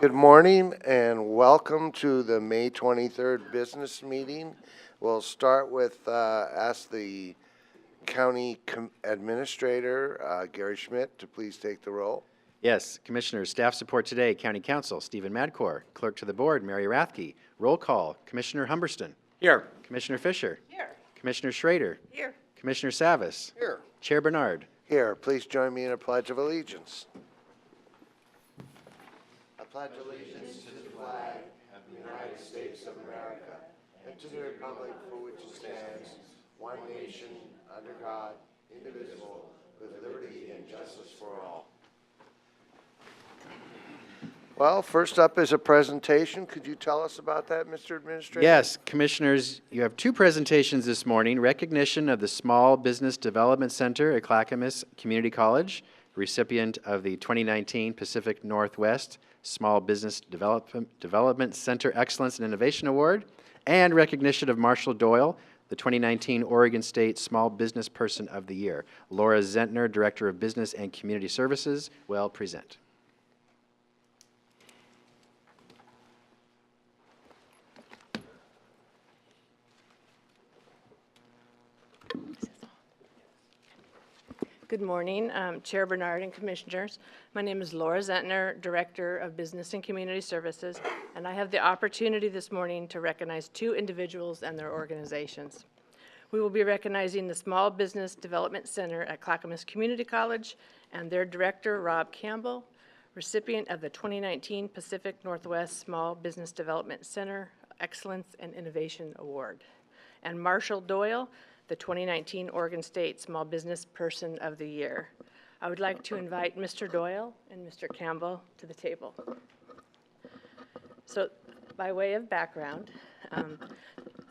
Good morning and welcome to the May 23rd business meeting. We'll start with ask the county administrator, Gary Schmidt, to please take the roll. Yes, Commissioners, staff support today, County Counsel Stephen Madcore, Clerk to the Board Mary Rathke, roll call, Commissioner Humberston. Here. Commissioner Fisher. Here. Commissioner Schrader. Here. Commissioner Savas. Here. Chair Bernard. Here, please join me in a pledge of allegiance. I pledge allegiance to the flag of the United States of America and to the republic for which it stands, one nation, under God, indivisible, with liberty and justice for all. Well, first up is a presentation. Could you tell us about that, Mr. Administrator? Yes, Commissioners, you have two presentations this morning. Recognition of the Small Business Development Center at Clackamas Community College, recipient of the 2019 Pacific Northwest Small Business Development Center Excellence and Innovation Award, and recognition of Marshall Doyle, the 2019 Oregon State Small Business Person of the Year. Laura Zentner, Director of Business and Community Services, will present. Good morning, Chair Bernard and Commissioners. My name is Laura Zentner, Director of Business and Community Services, and I have the opportunity this morning to recognize two individuals and their organizations. We will be recognizing the Small Business Development Center at Clackamas Community College and their Director, Rob Campbell, recipient of the 2019 Pacific Northwest Small Business Development Center Excellence and Innovation Award, and Marshall Doyle, the 2019 Oregon State Small Business Person of the Year. I would like to invite Mr. Doyle and Mr. Campbell to the table. So, by way of background,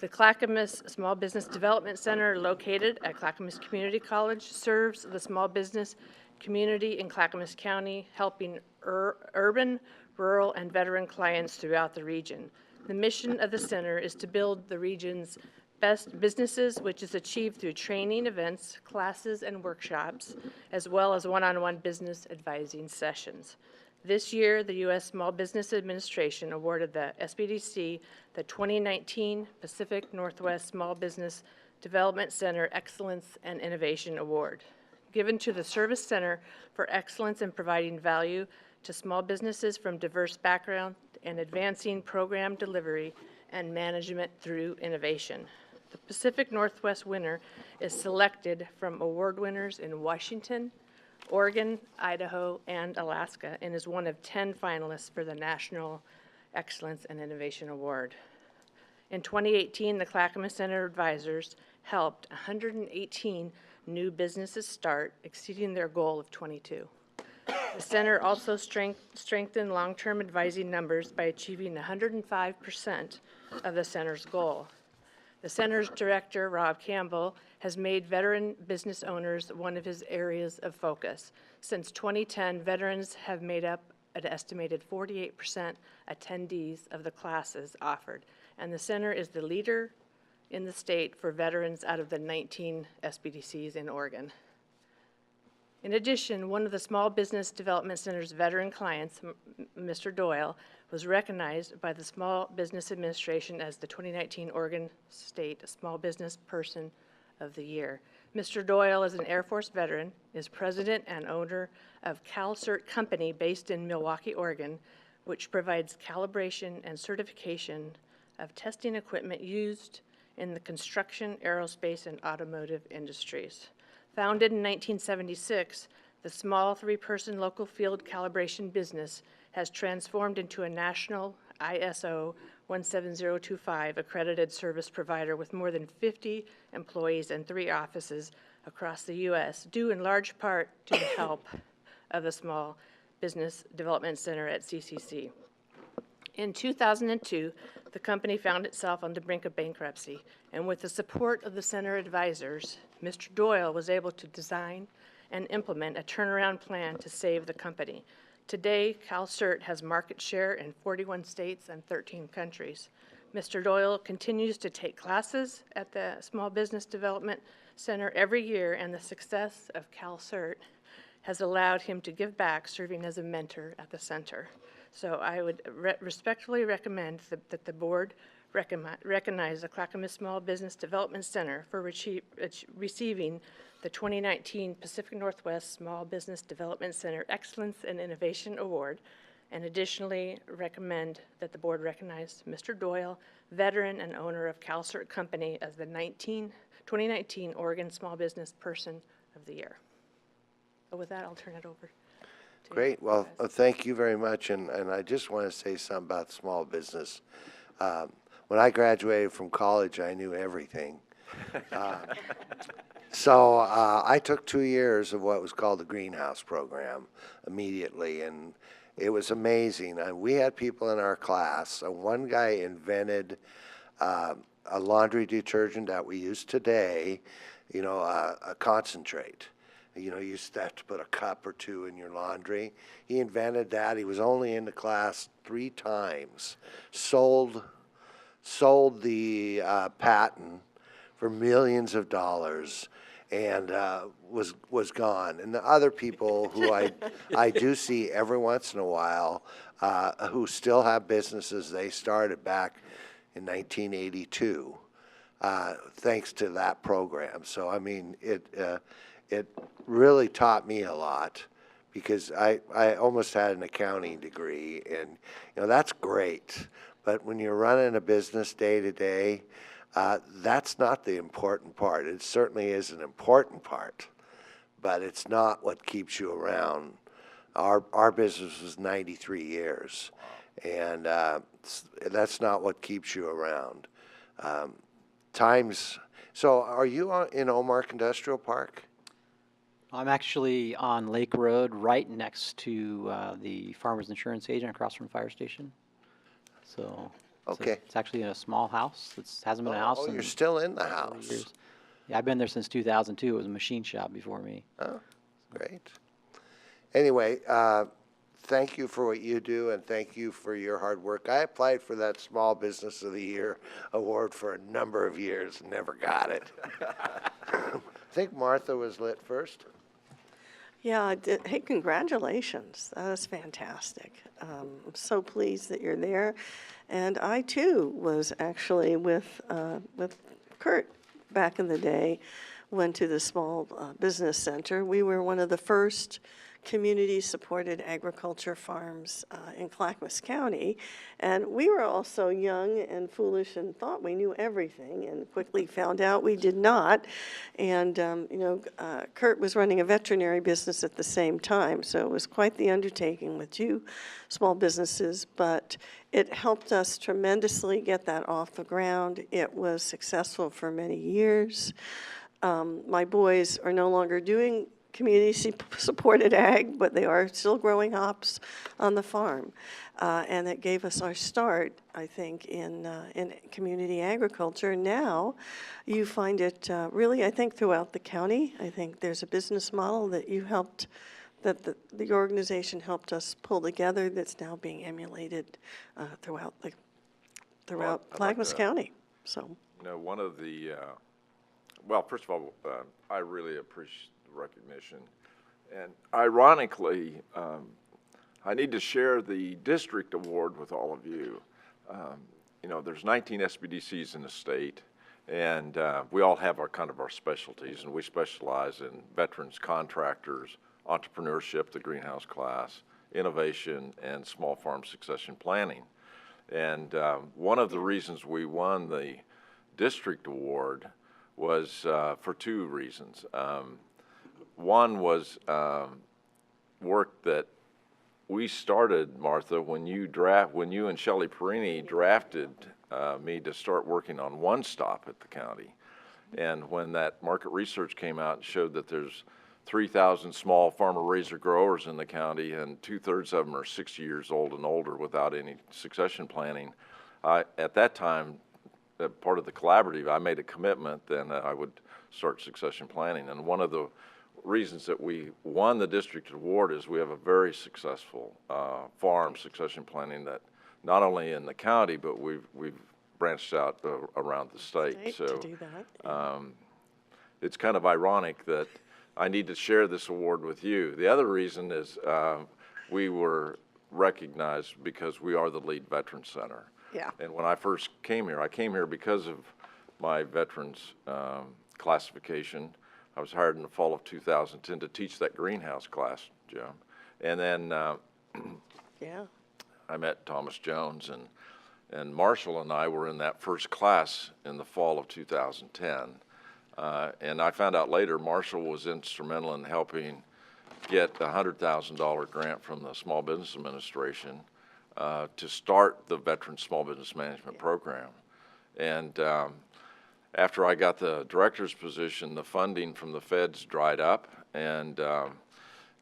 the Clackamas Small Business Development Center, located at Clackamas Community College, serves the small business community in Clackamas County, helping urban, rural, and veteran clients throughout the region. The mission of the center is to build the region's best businesses, which is achieved through training events, classes, and workshops, as well as one-on-one business advising sessions. This year, the U.S. Small Business Administration awarded the SBDC the 2019 Pacific Northwest Small Business Development Center Excellence and Innovation Award, given to the Service Center for excellence in providing value to small businesses from diverse backgrounds and advancing program delivery and management through innovation. The Pacific Northwest winner is selected from award winners in Washington, Oregon, Idaho, and Alaska, and is one of 10 finalists for the National Excellence and Innovation Award. In 2018, the Clackamas Center advisors helped 118 new businesses start, exceeding their goal of 22. The center also strengthened long-term advising numbers by achieving 105% of the center's goal. The center's director, Rob Campbell, has made veteran business owners one of his areas of focus. Since 2010, veterans have made up an estimated 48% attendees of the classes offered, and the center is the leader in the state for veterans out of the 19 SBDCs in Oregon. In addition, one of the Small Business Development Center's veteran clients, Mr. Doyle, was recognized by the Small Business Administration as the 2019 Oregon State Small Business Person of the Year. Mr. Doyle is an Air Force veteran, is president and owner of CalCert Company based in Milwaukee, Oregon, which provides calibration and certification of testing equipment used in the construction, aerospace, and automotive industries. Founded in 1976, the small three-person local field calibration business has transformed into a national ISO 17025 accredited service provider with more than 50 employees and 3 offices across the U.S., due in large part to the help of the Small Business Development Center at CCC. In 2002, the company found itself on the brink of bankruptcy, and with the support of the center advisors, Mr. Doyle was able to design and implement a turnaround plan to save the company. Today, CalCert has market share in 41 states and 13 countries. Mr. Doyle continues to take classes at the Small Business Development Center every year, and the success of CalCert has allowed him to give back, serving as a mentor at the center. So I would respectfully recommend that the board recognize the Clackamas Small Business Development Center for receiving the 2019 Pacific Northwest Small Business Development Center Excellence and Innovation Award, and additionally recommend that the board recognize Mr. Doyle, veteran and owner of CalCert Company, as the 2019 Oregon Small Business Person of the Year. So with that, I'll turn it over to Great. you Well, guys. thank you very much. And I just want to say something about small business. When I graduated from college, I knew everything. So I took 2 years of what was called the greenhouse program immediately, and it was amazing. We had people in our class. One guy invented a laundry detergent that we use today, a concentrate. You used to have to put a cup or two in your laundry. He invented that. He was only in the class 3 times. Sold the patent for millions of dollars, and was gone. And the other people who I do see every once in a while, who still have businesses they started back in 1982, thanks to that program. So I mean, it really taught me a lot, because I almost had an accounting degree, and that's great. But when you're running a business day to day, that's not the important part. It certainly is an important part, but it's not what keeps you around. Our business was 93 years, and that's not what keeps you around. So are you in Omark Industrial Park? I'm actually on Lake Road, right next to the Farmers Insurance Agent across from the fire station. So Okay. it's actually in a small house. It hasn't been a house Oh, in you're still in the 40 house. years. Yeah, I've been there since 2002. It was a machine shop before me. Oh, great. Anyway, thank you for what you do, and thank you for your hard work. I applied for that Small Business of the Year award for a number of years and never got it. I think Martha was lit first. Yeah, I did. Hey, congratulations. That is fantastic. I'm so pleased that you're there. And I, too, was actually with Kurt back in the day, went to the Small Business Center. We were one of the first community-supported agriculture farms in Clackamas County. And we were also young and foolish and thought we knew everything, and quickly found out we did not. And, Kurt was running a veterinary business at the same time, so it was quite the undertaking with 2 small businesses, but it helped us tremendously get that off the ground. It was successful for many years. My boys are no longer doing community-supported ag, but they are still growing hops on the farm. And it gave us our start, I think, in community agriculture. Now, you find it really, I think, throughout the county. I think there's a business model that you helped, that the organization helped us pull together, that's now being emulated throughout Clackamas County. So, one of the, well, first of all, I really appreciate recognition. And ironically, I need to share the district award with all of you. There's 19 SBDCs in the state, and we all have our specialties, and we specialize in veterans, contractors, entrepreneurship, the greenhouse class, innovation, and small farm succession planning. And one of the reasons we won the district award was for 2 reasons. One was work that we started, Martha, when you and Shelley Perini drafted me to start working on One Stop at the county. And when that market research came out and showed that there's 3,000 small farmer raiser growers in the county, and 2/3 of them are 60 years old and older without any succession planning, at that time, part of the collaborative, I made a commitment then that I would start succession planning. And one of the reasons that we won the district award is we have a very successful farm succession planning that not only in the county, but we've branched out around the state. So to do that. Yeah. It's kind of ironic that I need to share this award with you. The other reason is we were recognized because we are the lead veteran center. Yeah. And when I first came here, I came here because of my veterans classification. I was hired in the fall of 2010 to teach that greenhouse class, Joe. And then Yeah. I met Thomas Jones, and Marshall and I were in that first class in the fall of 2010. And I found out later Marshall was instrumental in helping get a $100,000 grant from the Small Business Administration to start the Veteran Small Business Management Program. And after I got the director's position, the funding from the feds dried up, and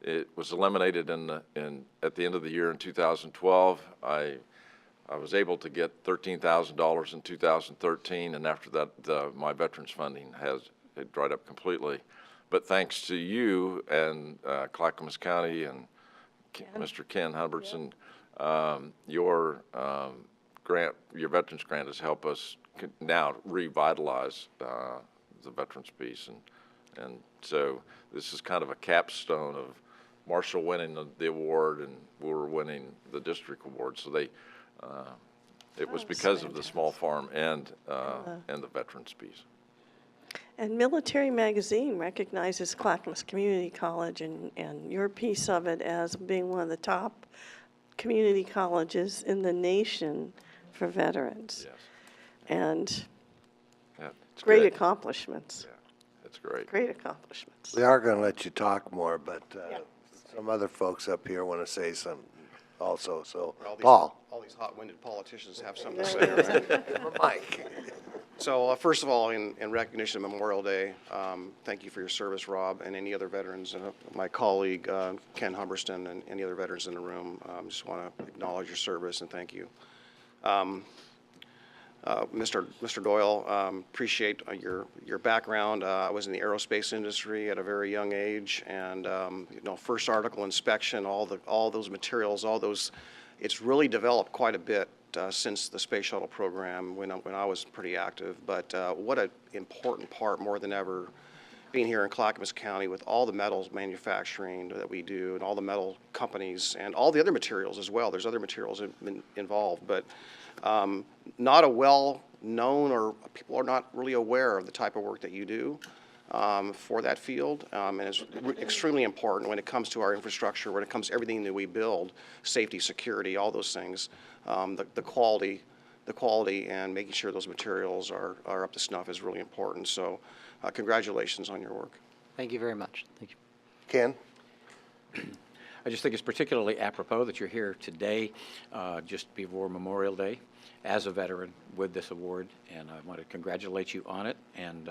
it was eliminated at the end of the year in 2012. I was able to get $13,000 in 2013, and after that, my veterans funding it dried up completely. But thanks to you and Clackamas County and Mr. Ken Hubbardson, your veterans grant has helped us now revitalize the veterans piece, and so this is kind of a capstone of Marshall winning the award, and we were winning the district award. So it was because of the small farm and the veterans piece. And Military Magazine recognizes Clackamas Community College and your piece of it as being one of the top community colleges in the nation for veterans. Yes. And Yeah, it's great good. accomplishments. Yeah, it's great. Great accomplishments. We are going to let you talk more, but some other folks up here want to say something also. So, Paul. All these hot-winded politicians have something to say, right? Mike. So first of all, in recognition of Memorial Day, thank you for your service, Rob, and any other veterans, my colleague Ken Humberston, and any other veterans in the room. Just want to acknowledge your service and thank you. Mr. Doyle, appreciate your background. I was in the aerospace industry at a very young age, and first article inspection, all those materials, it's really developed quite a bit since the space shuttle program when I was pretty active. But what an important part, more than ever, being here in Clackamas County with all the metals manufacturing that we do and all the metal companies and all the other materials as well. There's other materials involved, but not a well-known, or people are not really aware of the type of work that you do for that field, and it's extremely important when it comes to our infrastructure, when it comes to everything that we build, safety, security, all those things, the quality and making sure those materials are up to snuff is really important. So congratulations on your work. Thank you very much. Thank you. Ken? I just think it's particularly apropos that you're here today, just before Memorial Day, as a veteran with this award, and I want to congratulate you on it and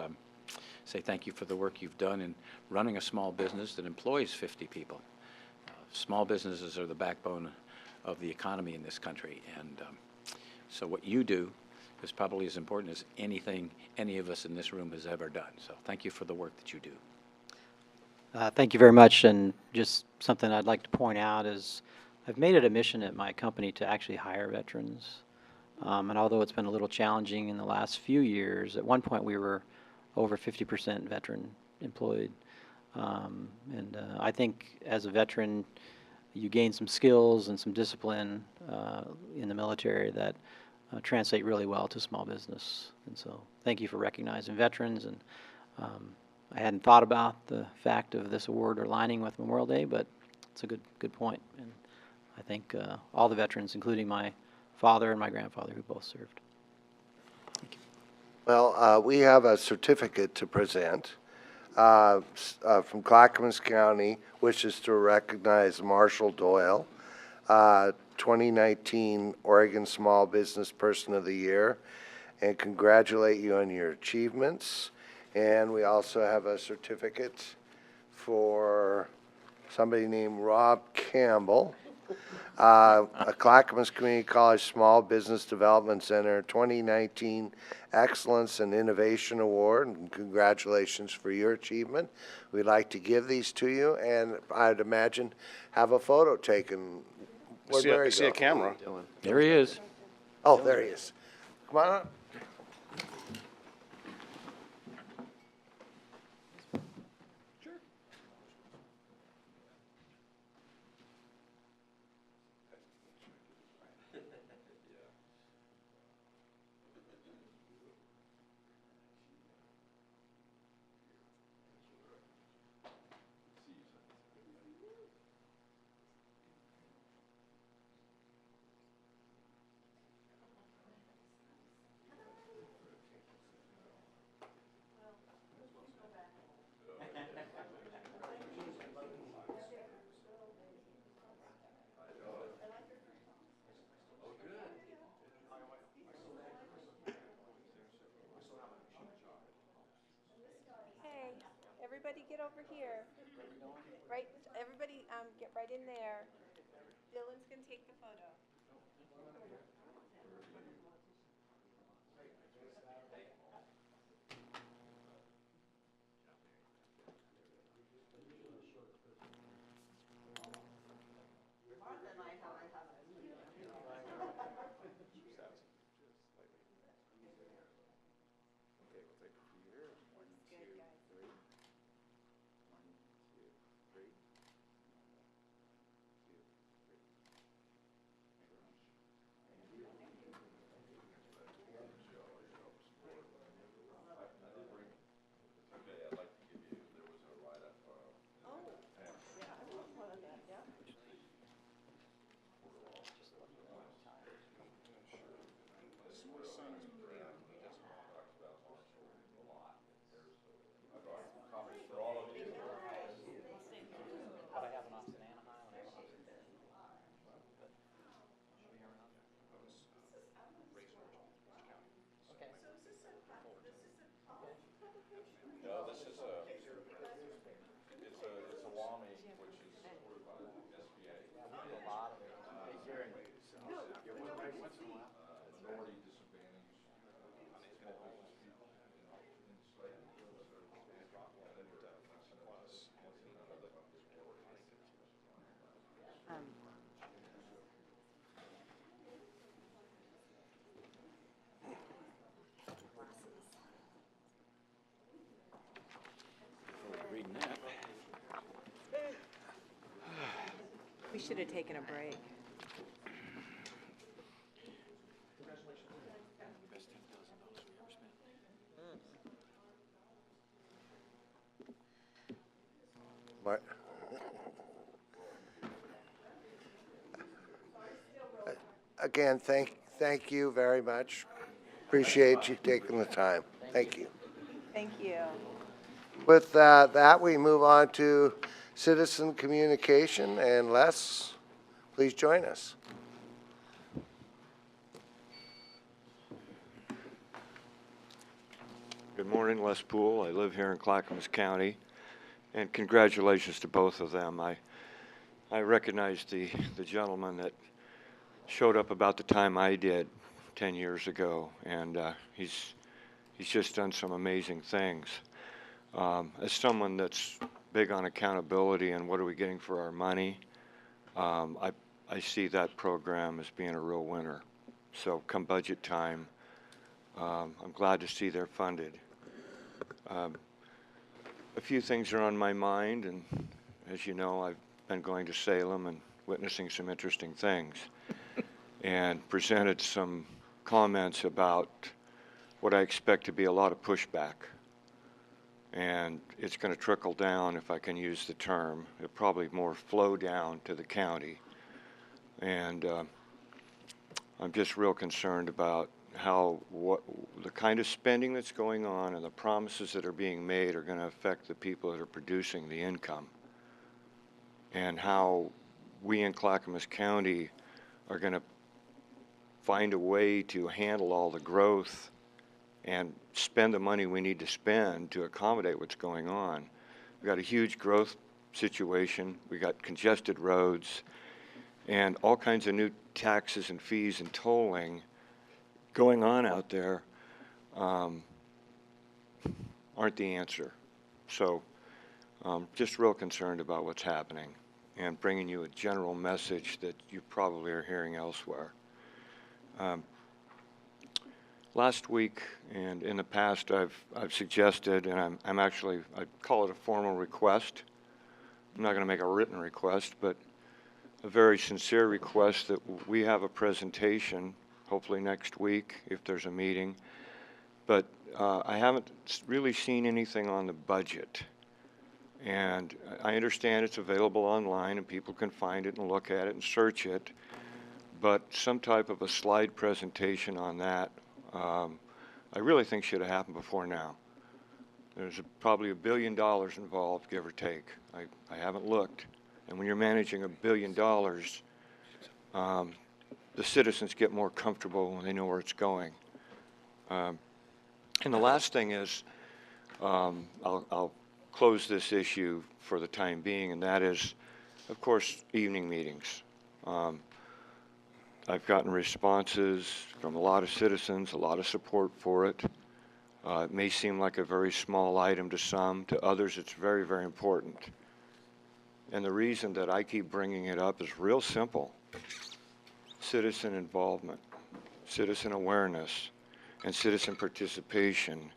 say thank you for the work you've done in running a small business that employs 50 people. Small businesses are the backbone of the economy in this country, and so what you do is probably as important as anything any of us in this room has ever done. So thank you for the work that you do. Thank you very much, and just something I'd like to point out is I've made it a mission at my company to actually hire veterans, and although it's been a little challenging in the last few years, at one point we were over 50% veteran employed, and I think as a veteran you gain some skills and some discipline in the military that translate really well to small business, and so thank you for recognizing veterans. And I hadn't thought about the fact of this award aligning with Memorial Day, but it's a good point. And I thank all the veterans, including my father and my grandfather, who both served. Thank you. Well, we have a certificate to present from Clackamas County, wishes to recognize Marshall Doyle, 2019 Oregon Small Business Person of the Year, and congratulate you on your achievements. And we also have a certificate for somebody named Rob Campbell, a Clackamas Community College Small Business Development Center 2019 Excellence and Innovation Award, and congratulations for your achievement. We'd like to give these to you, and I'd imagine have a photo taken. Where'd Barry See a go? camera. There he is. Oh, there he is. Come on up. everybody get over here. Right, everybody get right in there. Dylan's going to take the photo. No, this is it's a WAMI, which is supported by the SBA. A lot of it. Take care of it. Minority disadvantaged, small business people in the state. Reading that. We should have taken a break. Best $10,000 we ever spent. What? Again, thank you very much. Appreciate you taking the time. Thank you. Thank you. With that, we move on to citizen communication, and Les, please join us. Good morning, Les Poole. I live here in Clackamas County, and congratulations to both of them. I recognize the gentleman that showed up about the time I did 10 years ago, and he's just done some amazing things. As someone that's big on accountability and what are we getting for our money, I see that program as being a real winner. So come budget time, I'm glad to see they're funded. A few things are on my mind, and as you know, I've been going to Salem and witnessing some interesting things and presented some comments about what I expect to be a lot of pushback. And it's going to trickle down, if I can use the term. It'll probably more flow down to the county. And I'm just real concerned about how the kind of spending that's going on and the promises that are being made are going to affect the people that are producing the income, and how we in Clackamas County are going to find a way to handle all the growth and spend the money we need to spend to accommodate what's going on. We've got a huge growth situation. We got congested roads and all kinds of new taxes and fees and tolling going on out there aren't the answer. So just real concerned about what's happening and bringing you a general message that you probably are hearing elsewhere. Last week and in the past, I've suggested, and I'm actually, I'd call it a formal request. I'm not going to make a written request, but a very sincere request that we have a presentation, hopefully next week if there's a meeting. But I haven't really seen anything on the budget. And I understand it's available online and people can find it and look at it and search it. But some type of a slide presentation on that, I really think should have happened before now. There's probably $1 billion involved, give or take. I haven't looked. And when you're managing $1 billion, the citizens get more comfortable when they know where it's going. And the last thing is, I'll close this issue for the time being, and that is, of course, evening meetings. I've gotten responses from a lot of citizens, a lot of support for it. It may seem like a very small item to some, to others it's very, very important. And the reason that I keep bringing it up is real simple. Citizen involvement, citizen awareness, and citizen participation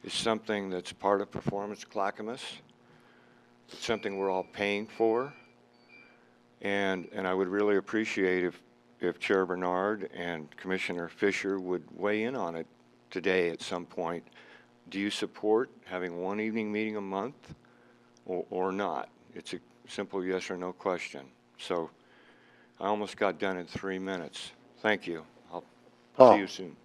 is something that's part of Performance Clackamas. It's something we're all paying for. And I would really appreciate if Chair Bernard and Commissioner Fisher would weigh in on it today at some point. Do you support having one evening meeting a month or not? It's a simple yes or no question. So I almost got done in 3 minutes. Thank you. I'll see you soon.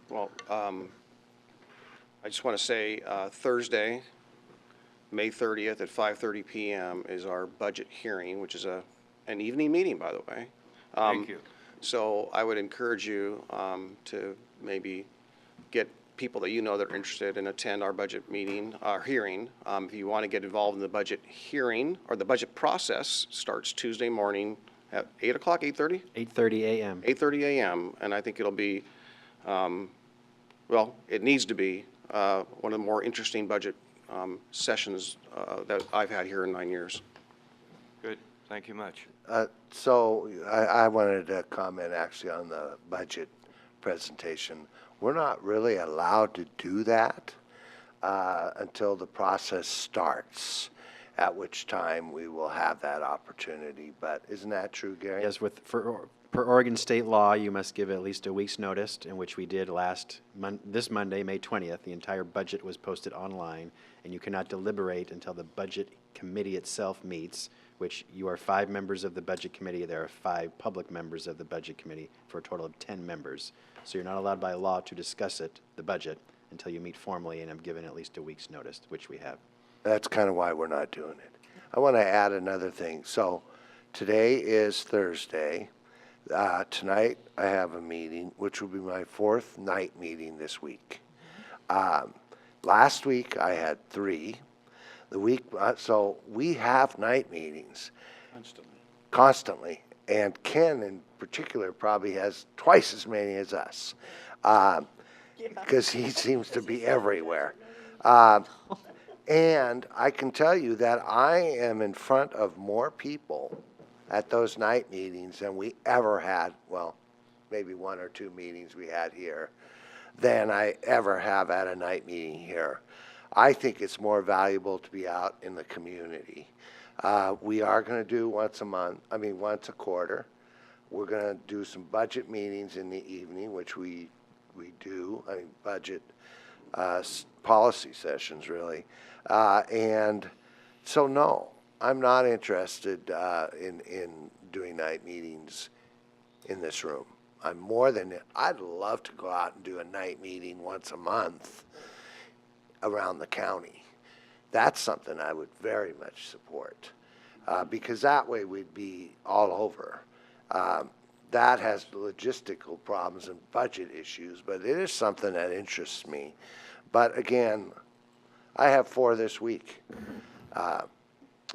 Well, I just want to say Thursday, May 30th at 5:30 p.m. is our budget hearing, which is an evening meeting, by the way. Thank you. So I would encourage you to maybe get people that you know that are interested and attend our budget meeting, our hearing. If you want to get involved in the budget hearing, or the budget process starts Tuesday morning at 8 o'clock, 8:30? 8:30 a.m. 8:30 a.m., and I think it'll be, well, it needs to be one of the more interesting budget sessions that I've had here in 9 years. Good. Thank you much. So I wanted to comment actually on the budget presentation. We're not really allowed to do that until the process starts, at which time we will have that opportunity. But isn't that true, Gary? Yes, per Oregon state law, you must give at least a week's notice, in which we did this Monday, May 20th. The entire budget was posted online, and you cannot deliberate until the budget committee itself meets, which you are 5 members of the budget committee. There are 5 public members of the budget committee for a total of 10 members. So you're not allowed by law to discuss the budget, until you meet formally and have given at least a week's notice, which we have. That's kind of why we're not doing it. I want to add another thing. So today is Thursday. Tonight I have a meeting, which will be my 4th night meeting this week. Last week I had 3. The week, so we have night meetings constantly, and Ken in particular probably has twice as many as us, because he seems to be everywhere. And I can tell you that I am in front of more people at those night meetings than we ever had, well, maybe 1 or 2 meetings we had here, than I ever have at a night meeting here. I think it's more valuable to be out in the community. We are going to do once a quarter. We're going to do some budget meetings in the evening, which we do, budget policy sessions, really. And so, no, I'm not interested in doing night meetings in this room. I'd love to go out and do a night meeting once a month around the county. That's something I would very much support, because that way we'd be all over. That has logistical problems and budget issues, but it is something that interests me. But again, I have 4 this week.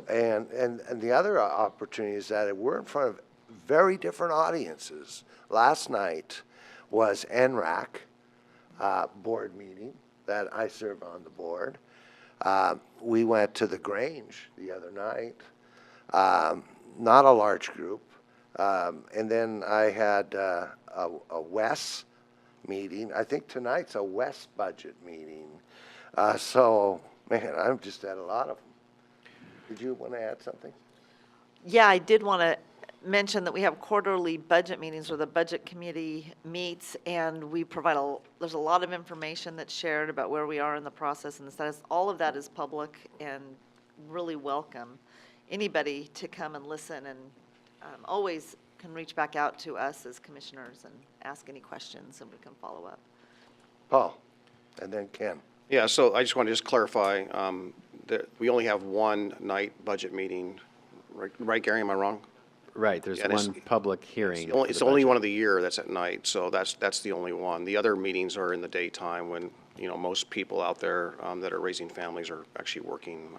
And the other opportunity is that we're in front of very different audiences. Last night was NRAC board meeting that I serve on the board. We went to the Grange the other night, not a large group. And then I had a WES meeting. I think tonight's a WES budget meeting. So, man, I'm just at a lot of them. Did you want to add something? Yeah, I did want to mention that we have quarterly budget meetings where the budget committee meets, and we provide there's a lot of information that's shared about where we are in the process and the status. All of that is public and really welcome anybody to come and listen, and always can reach back out to us as commissioners and ask any questions, and we can follow up. Paul, and then Ken. Yeah, so I just want to clarify that we only have 1 night budget meeting, right, Gary? Am I wrong? Right, there's Yeah, one public hearing. It's the only one of the year that's at night, so that's the only one. The other meetings are in the daytime when most people out there that are raising families are actually working.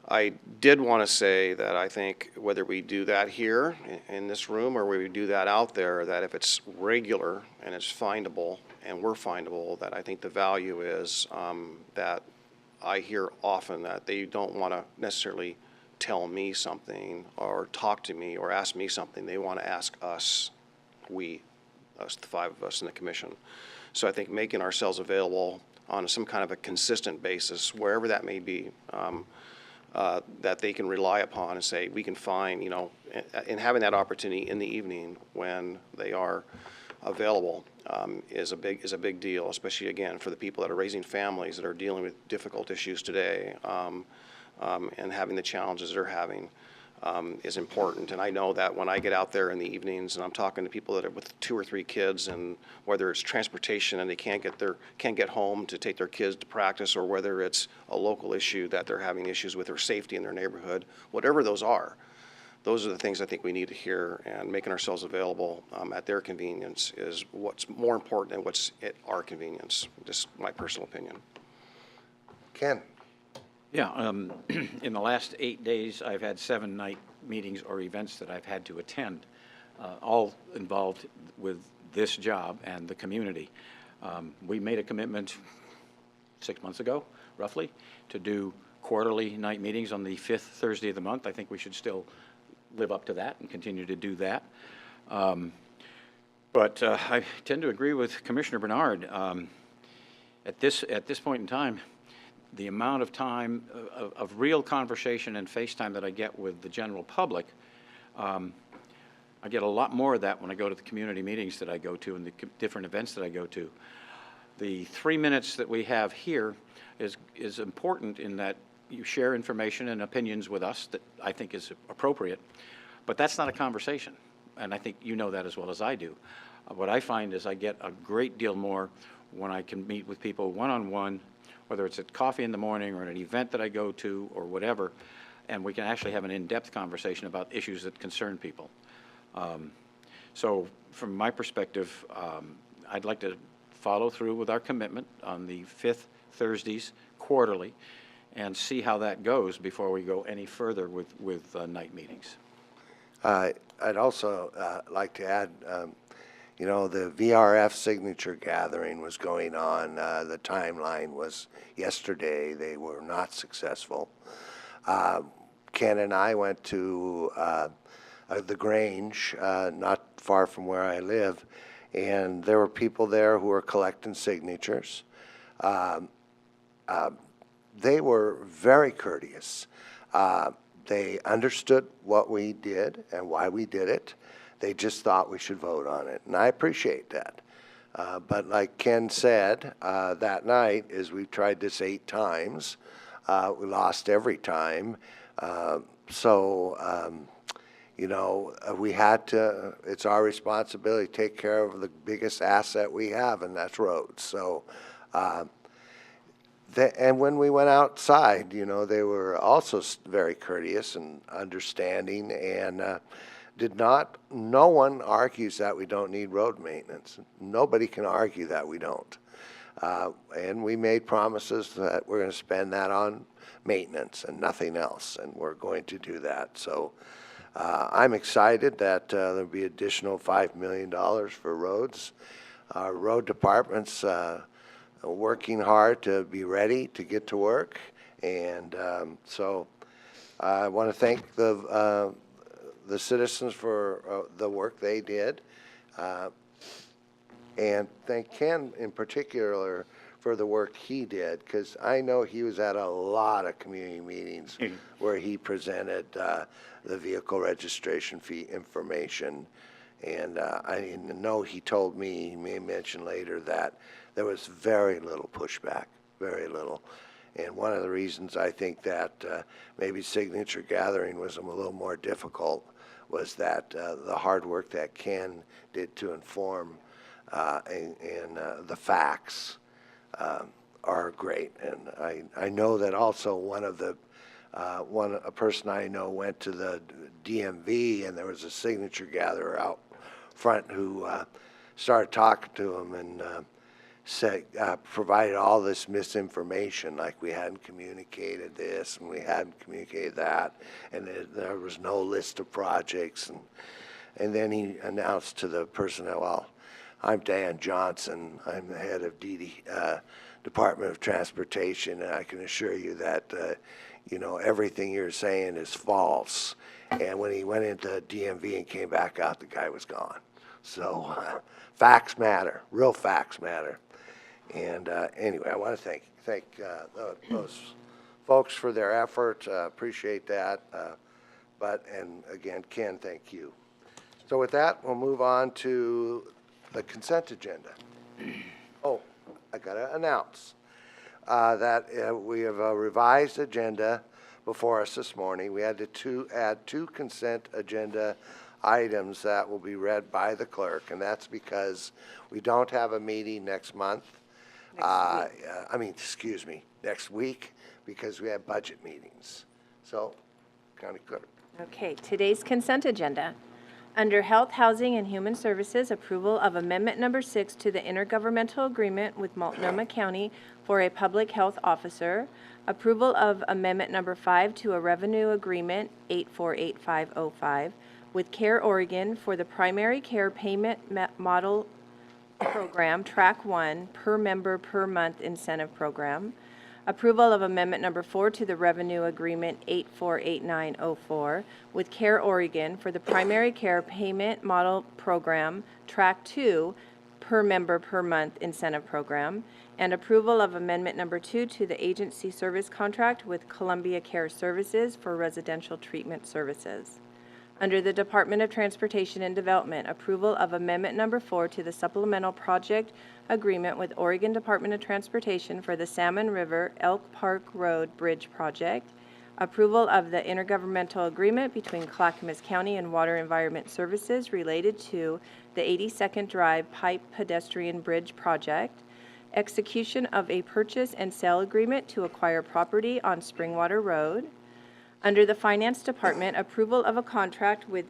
I did want to say that I think whether we do that here in this room or we do that out there, that if it's regular and it's findable and we're findable, that I think the value is that I hear often that they don't want to necessarily tell me something or talk to me or ask me something. They want to ask us, us, the five of us in the commission. So I think making ourselves available on some kind of a consistent basis, wherever that may be, that they can rely upon and say, we can find, and having that opportunity in the evening when they are available is a big deal, especially, again, for the people that are raising families that are dealing with difficult issues today and having the challenges they're having is important. And I know that when I get out there in the evenings and I'm talking to people that are with 2 or 3 kids, and whether it's transportation and they can't get home to take their kids to practice, or whether it's a local issue that they're having issues with, or safety in their neighborhood, whatever those are the things I think we need to hear, and making ourselves available at their convenience is what's more important than what's at our convenience. Just my personal opinion. Ken? Yeah, in the last 8 days, I've had 7 night meetings or events that I've had to attend, all involved with this job and the community. We made a commitment 6 months ago, roughly, to do quarterly night meetings on the 5th Thursday of the month. I think we should still live up to that and continue to do that. But I tend to agree with Commissioner Bernard. At this point in time, the amount of time of real conversation and FaceTime that I get with the general public, I get a lot more of that when I go to the community meetings that I go to and the different events that I go to. The 3 minutes that we have here is important in that you share information and opinions with us that I think is appropriate, but that's not a conversation, and I think you know that as well as I do. What I find is I get a great deal more when I can meet with people one-on-one, whether it's at coffee in the morning or at an event that I go to or whatever, and we can actually have an in-depth conversation about issues that concern people. So from my perspective, I'd like to follow through with our commitment on the 5th Thursdays quarterly and see how that goes before we go any further with night meetings. I'd also like to add, the VRF signature gathering was going on. The timeline was yesterday. They were not successful. Ken and I went to the Grange, not far from where I live, and there were people there who were collecting signatures. They were very courteous. They understood what we did and why we did it. They just thought we should vote on it, and I appreciate that. But like Ken said, that night, is we tried this 8 times. We lost every time. We had to, it's our responsibility to take care of the biggest asset we have, and that's roads. So, and when we went outside, they were also very courteous and understanding, and no one argues that we don't need road maintenance. Nobody can argue that we don't. And we made promises that we're going to spend that on maintenance and nothing else, and we're going to do that. So I'm excited that there'll be additional $5 million for roads. Our road department's working hard to be ready to get to work, and so I want to thank the citizens for the work they did, and thank Ken in particular for the work he did, because I know he was at a lot of community meetings where he presented the vehicle registration fee information, and I know he told me, he may mention later, that there was very little pushback, very little. And one of the reasons I think that maybe signature gathering was a little more difficult was that the hard work that Ken did to inform and the facts are great. And I know that also a person I know went to the DMV, and there was a signature gatherer out front who started talking to him, and provided all this misinformation, like we hadn't communicated this and we hadn't communicated that, and there was no list of projects. And then he announced to the personnel, well, I'm Dan Johnson. I'm the head of Department of Transportation, and I can assure you that, everything you're saying is false. And when he went into DMV and came back out, the guy was gone. So facts matter, real facts matter. And anyway, I want to thank those folks for their effort. Appreciate that. And again, Ken, thank you. So with that, we'll move on to the consent agenda. Oh, I got to announce that we have a revised agenda before us this morning. We had to add two consent agenda items that will be read by the clerk, and that's because we don't have a meeting next month. Next week, because we have budget meetings. So, County Clerk. Okay, today's consent agenda. Under Health, Housing, and Human Services, approval of Amendment Number 6 to the Intergovernmental Agreement with Multnomah County for a Public Health Officer, approval of Amendment Number 5 to a Revenue Agreement 848505 with Care Oregon for the Primary Care Payment Model Program, Track 1, Per Member Per Month Incentive Program. Approval of Amendment Number 4 to the Revenue Agreement 848904 with Care Oregon for the Primary Care Payment Model Program, Track 2, Per Member Per Month Incentive Program. And approval of Amendment Number 2 to the Agency Service Contract with Columbia Care Services for Residential Treatment Services. Under the Department of Transportation and Development, approval of Amendment Number 4 to the Supplemental Project Agreement with Oregon Department of Transportation for the Salmon River Elk Park Road Bridge Project. Approval of the intergovernmental agreement between Clackamas County and Water Environment Services related to the 82nd Drive Pipe Pedestrian Bridge Project. Execution of a purchase and sale agreement to acquire property on Springwater Road. Under the Finance Department, approval of a contract with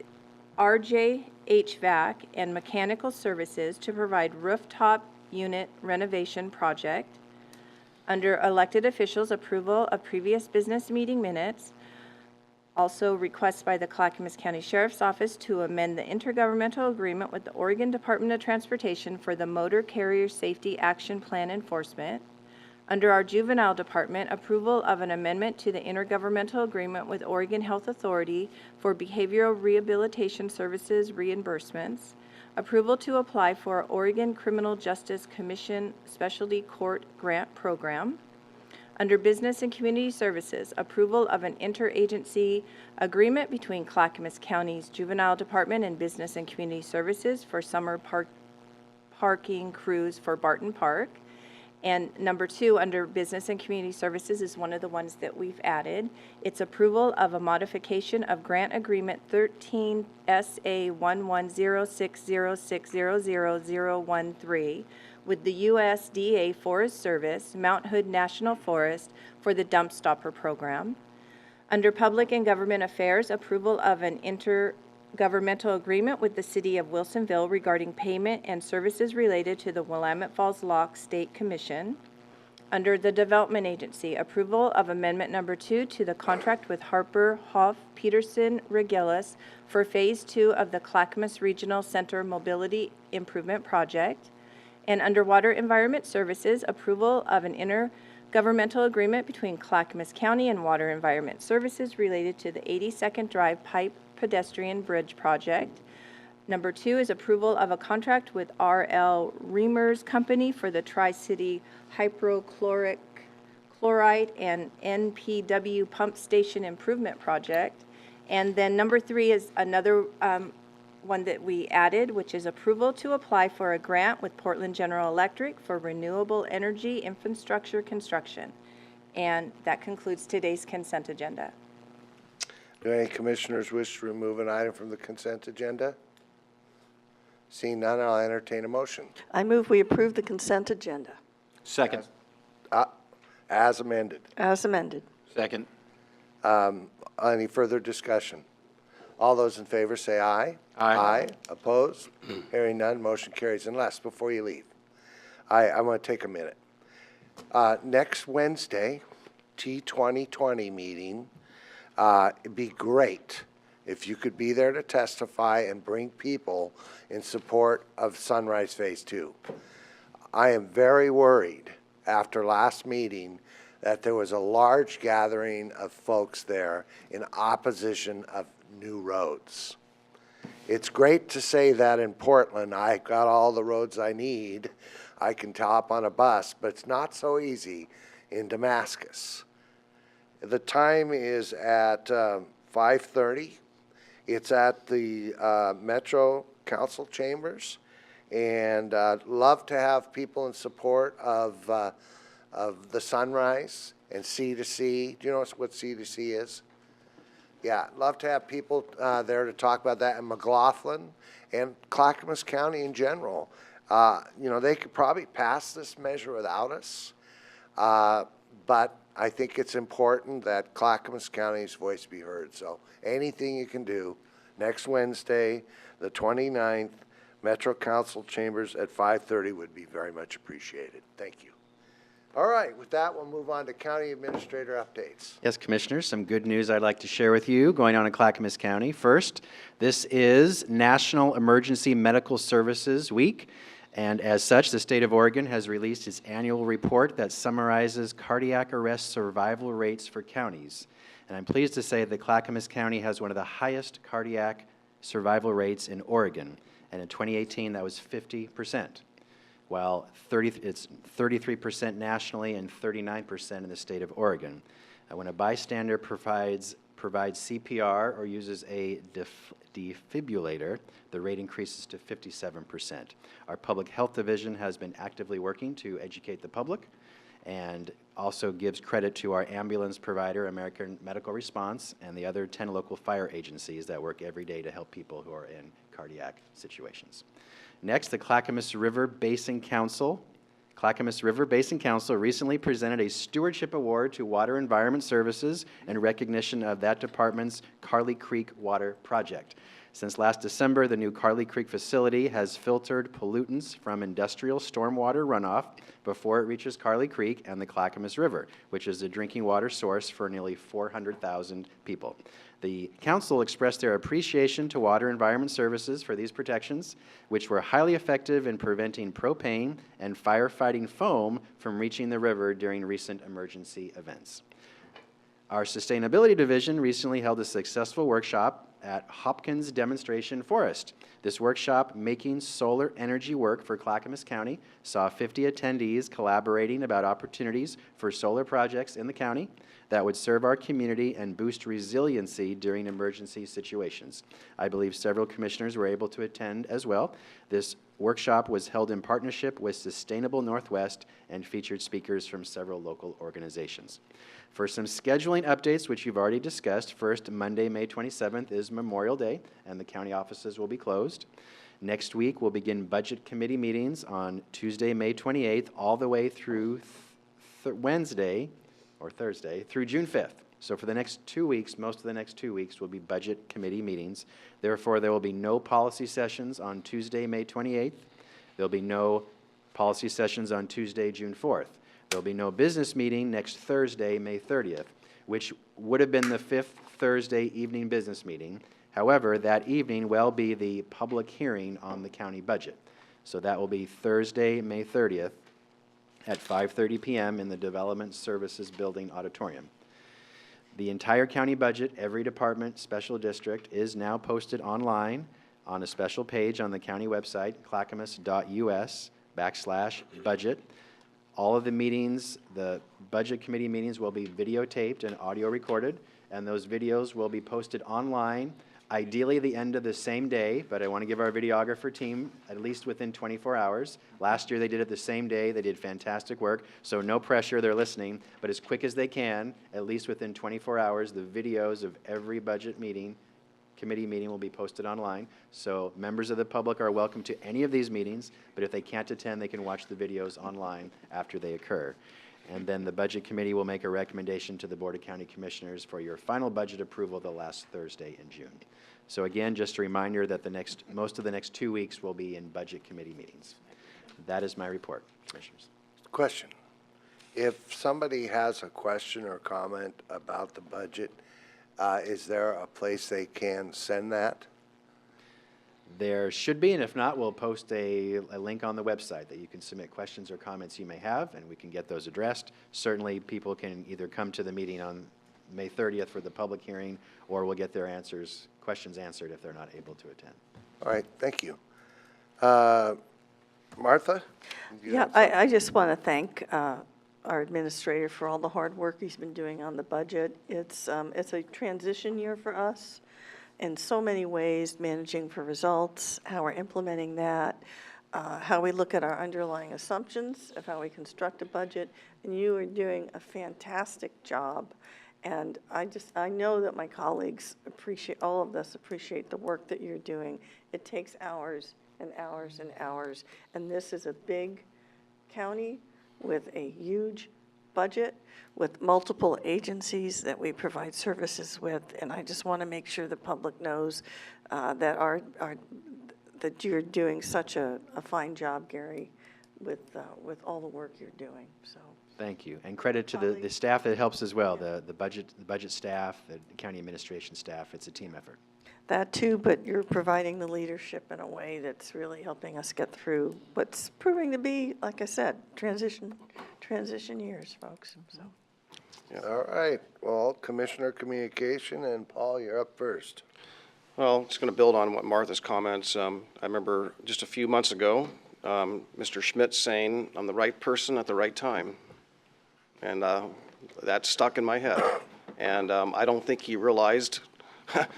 RJ HVAC and Mechanical Services to provide rooftop unit renovation project. Under Elected Officials, approval of previous business meeting minutes. Also request by the Clackamas County Sheriff's Office to amend the intergovernmental agreement with the Oregon Department of Transportation for the Motor Carrier Safety Action Plan enforcement. Under our Juvenile Department, approval of an amendment to the intergovernmental agreement with Oregon Health Authority for behavioral rehabilitation services reimbursements. Approval to apply for Oregon Criminal Justice Commission Specialty Court Grant Program. Under Business and Community Services, approval of an interagency agreement between Clackamas County's Juvenile Department and Business and Community Services for summer parking crews for Barton Park. And number 2, under Business and Community Services is one of the ones that we've added. It's approval of a modification of Grant Agreement 13 SA 11060600013 with the USDA Forest Service, Mount Hood National Forest for the Dump Stopper Program. Under Public and Government Affairs, approval of an intergovernmental agreement with the City of Wilsonville regarding payment and services related to the Willamette Falls Lock State Commission. Under the Development Agency, approval of Amendment Number 2 to the contract with Harper, Hoff, Peterson, Regelis for Phase 2 of the Clackamas Regional Center Mobility Improvement Project. And under Water Environment Services, approval of an intergovernmental agreement between Clackamas County and Water Environment Services related to the 82nd Drive Pipe Pedestrian Bridge Project. Number 2 is approval of a contract with R.L. Reimers Company for the Tri-City Hypochlorite and NPW Pump Station Improvement Project. And then number 3 is another one that we added, which is approval to apply for a grant with Portland General Electric for renewable energy infrastructure construction. And that concludes today's consent agenda. Do any commissioners wish to remove an item from the consent agenda? Seeing none, I'll entertain a motion. I move we approve the consent agenda Second. As amended. as amended. Second. Any further discussion? All those in favor say aye. Aye. Aye. Opposed? Hearing none, motion carries. Unless, before you leave, I want to take a minute. Next Wednesday, T2020 meeting, it'd be great if you could be there to testify and bring people in support of Sunrise Phase 2. I am very worried after last meeting that there was a large gathering of folks there in opposition of new roads. It's great to say that in Portland, I got all the roads I need. I can hop on a bus, but it's not so easy in Damascus. The time is at 5:30. It's at the Metro Council Chambers, and love to have people in support of the Sunrise and C2C. Do you know what C2C is? Yeah, love to have people there to talk about that, and McLaughlin and Clackamas County in general. You know, they could probably pass this measure without us, but I think it's important that Clackamas County's voice be heard. So anything you can do, next Wednesday, the 29th, Metro Council Chambers at 5:30 would be very much appreciated. Thank you. All right, with that, we'll move on to county administrator updates. Yes, Commissioners, some good news I'd like to share with you going on in Clackamas County. First, this is National Emergency Medical Services Week, and as such, the state of Oregon has released its annual report that summarizes cardiac arrest survival rates for counties. And I'm pleased to say that Clackamas County has one of the highest cardiac survival rates in Oregon, and in 2018, that was 50%. While it's 33% nationally and 39% in the state of Oregon. When a bystander provides CPR or uses a defibrillator, the rate increases to 57%. Our Public Health Division has been actively working to educate the public and also gives credit to our ambulance provider, American Medical Response, and the other 10 local fire agencies that work every day to help people who are in cardiac situations. Next, the Clackamas River Basin Council. Clackamas River Basin Council recently presented a stewardship award to Water Environment Services in recognition of that department's Carly Creek Water Project. Since last December, the new Carly Creek facility has filtered pollutants from industrial stormwater runoff before it reaches Carly Creek and the Clackamas River, which is the drinking water source for nearly 400,000 people. The council expressed their appreciation to Water Environment Services for these protections, which were highly effective in preventing propane and firefighting foam from reaching the river during recent emergency events. Our Sustainability Division recently held a successful workshop at Hopkins Demonstration Forest. This workshop, Making Solar Energy Work for Clackamas County, saw 50 attendees collaborating about opportunities for solar projects in the county that would serve our community and boost resiliency during emergency situations. I believe several commissioners were able to attend as well. This workshop was held in partnership with Sustainable Northwest and featured speakers from several local organizations. For some scheduling updates, which you've already discussed, first, Monday, May 27th is Memorial Day, and the county offices will be closed. Next week, we'll begin budget committee meetings on Tuesday, May 28th, all the way through Wednesday, or Thursday, through June 5th. So for the next 2 weeks, most of the next 2 weeks will be budget committee meetings. Therefore, there will be no policy sessions on Tuesday, May 28th. There'll be no policy sessions on Tuesday, June 4th. There'll be no business meeting next Thursday, May 30th, which would have been the 5th Thursday evening business meeting. However, that evening will be the public hearing on the county budget. So that will be Thursday, May 30th at 5:30 p.m. in the Development Services Building Auditorium. The entire county budget, every department, special district, is now posted online on a special page on the county website, clackamas.us/budget. All of the meetings, the budget committee meetings, will be videotaped and audio recorded, and those videos will be posted online, ideally the end of the same day, but I want to give our videographer team at least within 24 hours. Last year they did it the same day. They did fantastic work, so no pressure, they're listening, but as quick as they can, at least within 24 hours, the videos of every budget meeting, committee meeting will be posted online. So members of the public are welcome to any of these meetings, but if they can't attend, they can watch the videos online after they occur. And then the Budget Committee will make a recommendation to the Board of County Commissioners for your final budget approval the last Thursday in June. So again, just a reminder that most of the next 2 weeks will be in Budget Committee meetings. That is my report, Commissioners. Question. If somebody has a question or comment about the budget, is there a place they can send that? There should be, and if not, we'll post a link on the website that you can submit questions or comments you may have, and we can get those addressed. Certainly, people can either come to the meeting on May 30th for the public hearing, or we'll get their questions answered if they're not able to attend. All right, thank you. Martha? Do you Yeah, have something? I just want to thank our administrator for all the hard work he's been doing on the budget. It's a transition year for us in so many ways, managing for results, how we're implementing that, how we look at our underlying assumptions of how we construct a budget, and you are doing a fantastic job. And I know that my colleagues appreciate, all of us appreciate the work that you're doing. It takes hours and hours and hours, and this is a big county with a huge budget, with multiple agencies that we provide services with, and I just want to make sure the public knows that that you're doing such a fine job, Gary, with all the work you're doing. So Thank you, and credit to the staff that helps as well, the budget staff, the county administration staff. It's a team effort. that too, but you're providing the leadership in a way that's really helping us get through what's proving to be, like I said, transition years, folks. So. All right, well, Commissioner Communication, and Paul, you're up first. Well, just going to build on what Martha's comments. I remember just a few months ago, Mr. Schmidt saying, "I'm the right person at the right time." And that stuck in my head. And I don't think he realized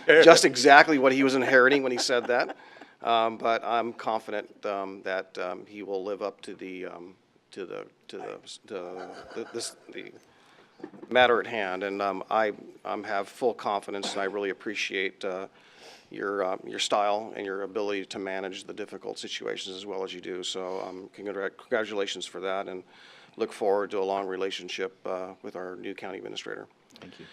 just exactly what he was inheriting when he said that. But I'm confident that he will live up to the matter at hand. And I have full confidence, and I really appreciate your style and your ability to manage the difficult situations as well as you do. So congratulations for that, and look forward to a long relationship with our new county administrator. Thank you.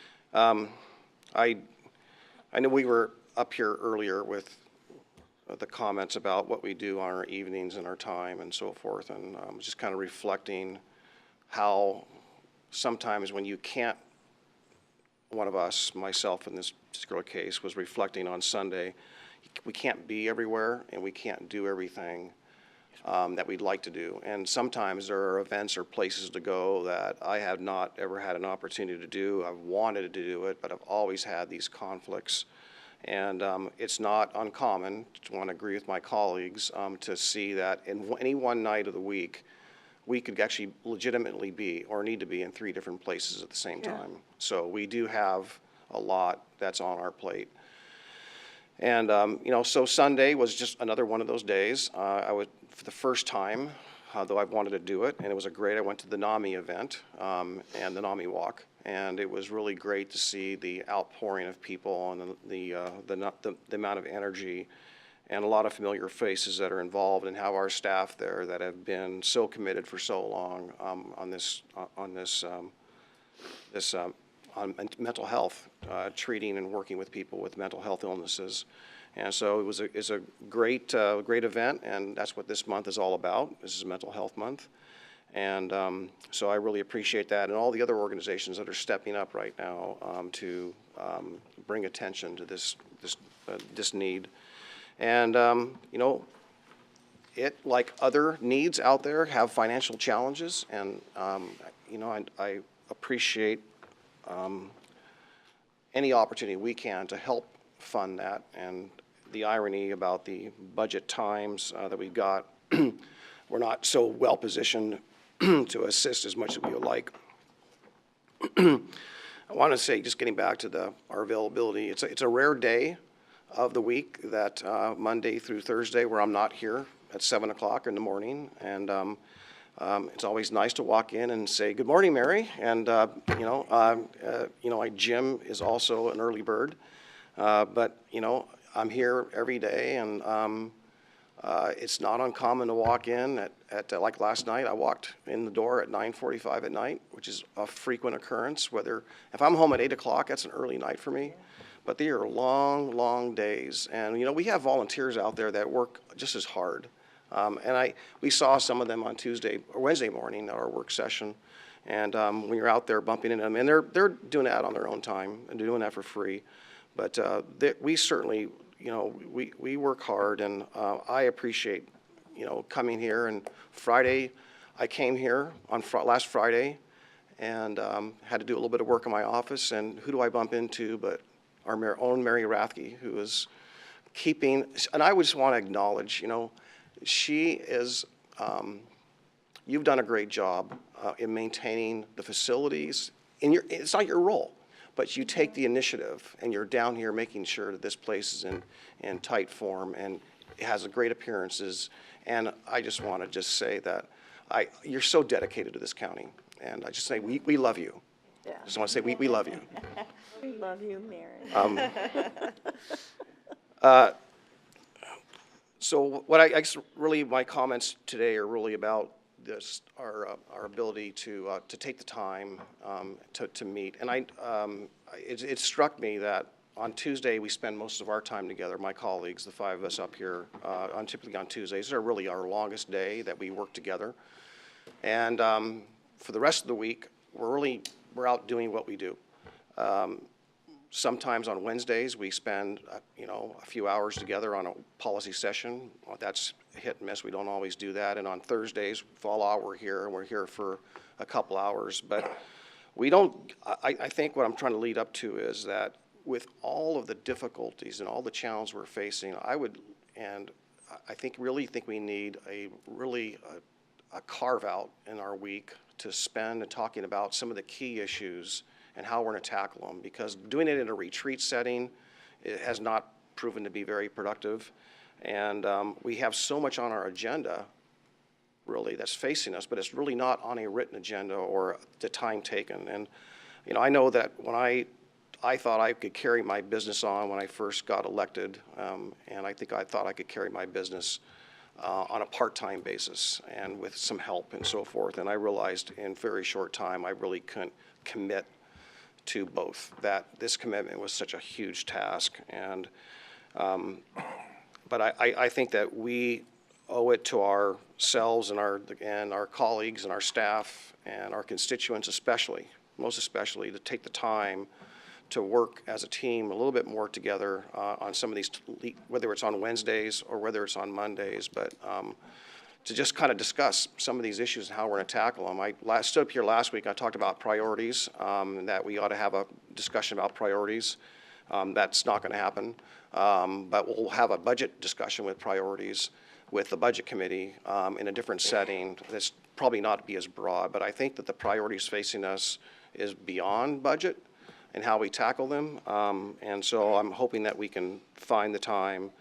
I know we were up here earlier with the comments about what we do on our evenings and our time and so forth, and just kind of reflecting how sometimes when you can't, one of us, myself in this particular case, was reflecting on Sunday, we can't be everywhere and we can't do everything that we'd like to do. And sometimes there are events or places to go that I have not ever had an opportunity to do. I've wanted to do it, but I've always had these conflicts. And it's not uncommon, to want to agree with my colleagues, to see that in any one night of the week, we could actually legitimately be or need to be in 3 different places at the same time. So we do have a lot that's on our plate. And, so Sunday was just another one of those days. I would, for the first time, though I've wanted to do it, and it was I went to the NAMI event and the NAMI walk, and it was really great to see the outpouring of people and the amount of energy and a lot of familiar faces that are involved, and how our staff there that have been so committed for so long on mental health, treating and working with people with mental health illnesses. And so it's a great event, and that's what this month is all about. This is Mental Health Month. And so I really appreciate that, and all the other organizations that are stepping up right now to bring attention to this need. And, it, like other needs out there, have financial challenges, and, I appreciate any opportunity we can to help fund that. And the irony about the budget times that we've got, we're not so well positioned to assist as much as we would like. I want to say, just getting back to our availability, it's a rare day of the week, that Monday through Thursday, where I'm not here at 7 o'clock in the morning. And it's always nice to walk in and say, "Good morning, Mary." And, Jim is also an early bird. But, I'm here every day, and it's not uncommon to walk in at like last night. I walked in the door at 9:45 at night, which is a frequent occurrence. If I'm home at 8 o'clock, that's an early night for me. But they are long, long days. And, we have volunteers out there that work just as hard. We saw some of them on Tuesday or Wednesday morning at our work session. And when you're out there bumping into them, and they're doing that on their own time and doing that for free. But we certainly, we work hard, and I appreciate, coming here. And Friday, I came here on last Friday and had to do a little bit of work in my office. And who do I bump into but our own Mary Rathke, who is keeping, and I just want to acknowledge, she is, you've done a great job in maintaining the facilities. It's not your role, but you take the initiative, and you're down here making sure that this place is in tight form and it has great appearances. And I just want to just say that you're so dedicated to this county, and I just say we love you. Yeah. Just want to say we love you. We love you, Mary. So what I guess really my comments today are really about this, our ability to take the time to meet. And it struck me that on Tuesday we spend most of our time together, my colleagues, the five of us up here, typically on Tuesdays. They're really our longest day that we work together. And for the rest of the week, we're out doing what we do. Sometimes on Wednesdays, we spend, a few hours together on a policy session. Well, that's hit and miss. We don't always do that. And on Thursdays, fall out, we're here for a couple hours. But we don't, I think what I'm trying to lead up to is that with all of the difficulties and all the challenges we're facing, I really think we need a carve out in our week to spend talking about some of the key issues and how we're going to tackle them, because doing it in a retreat setting, it has not proven to be very productive. And we have so much on our agenda, really, that's facing us, but it's really not on a written agenda or the time taken. And, I know that when I thought I could carry my business on when I first got elected, and I think I thought I could carry my business on a part-time basis and with some help and so forth. And I realized in very short time I really couldn't commit to both, that this commitment was such a huge task. And but I think that we owe it to ourselves and our colleagues and our staff and our constituents especially, most especially, to take the time to work as a team a little bit more together on some of these, whether it's on Wednesdays or whether it's on Mondays, but to just kind of discuss some of these issues and how we're going to tackle them. I stood up here last week, I talked about priorities, that we ought to have a discussion about priorities. That's not going to happen, but we'll have a budget discussion with priorities with the budget committee in a different setting. That's probably not be as broad, but I think that the priorities facing us is beyond budget and how we tackle them. And so I'm hoping that we can find the time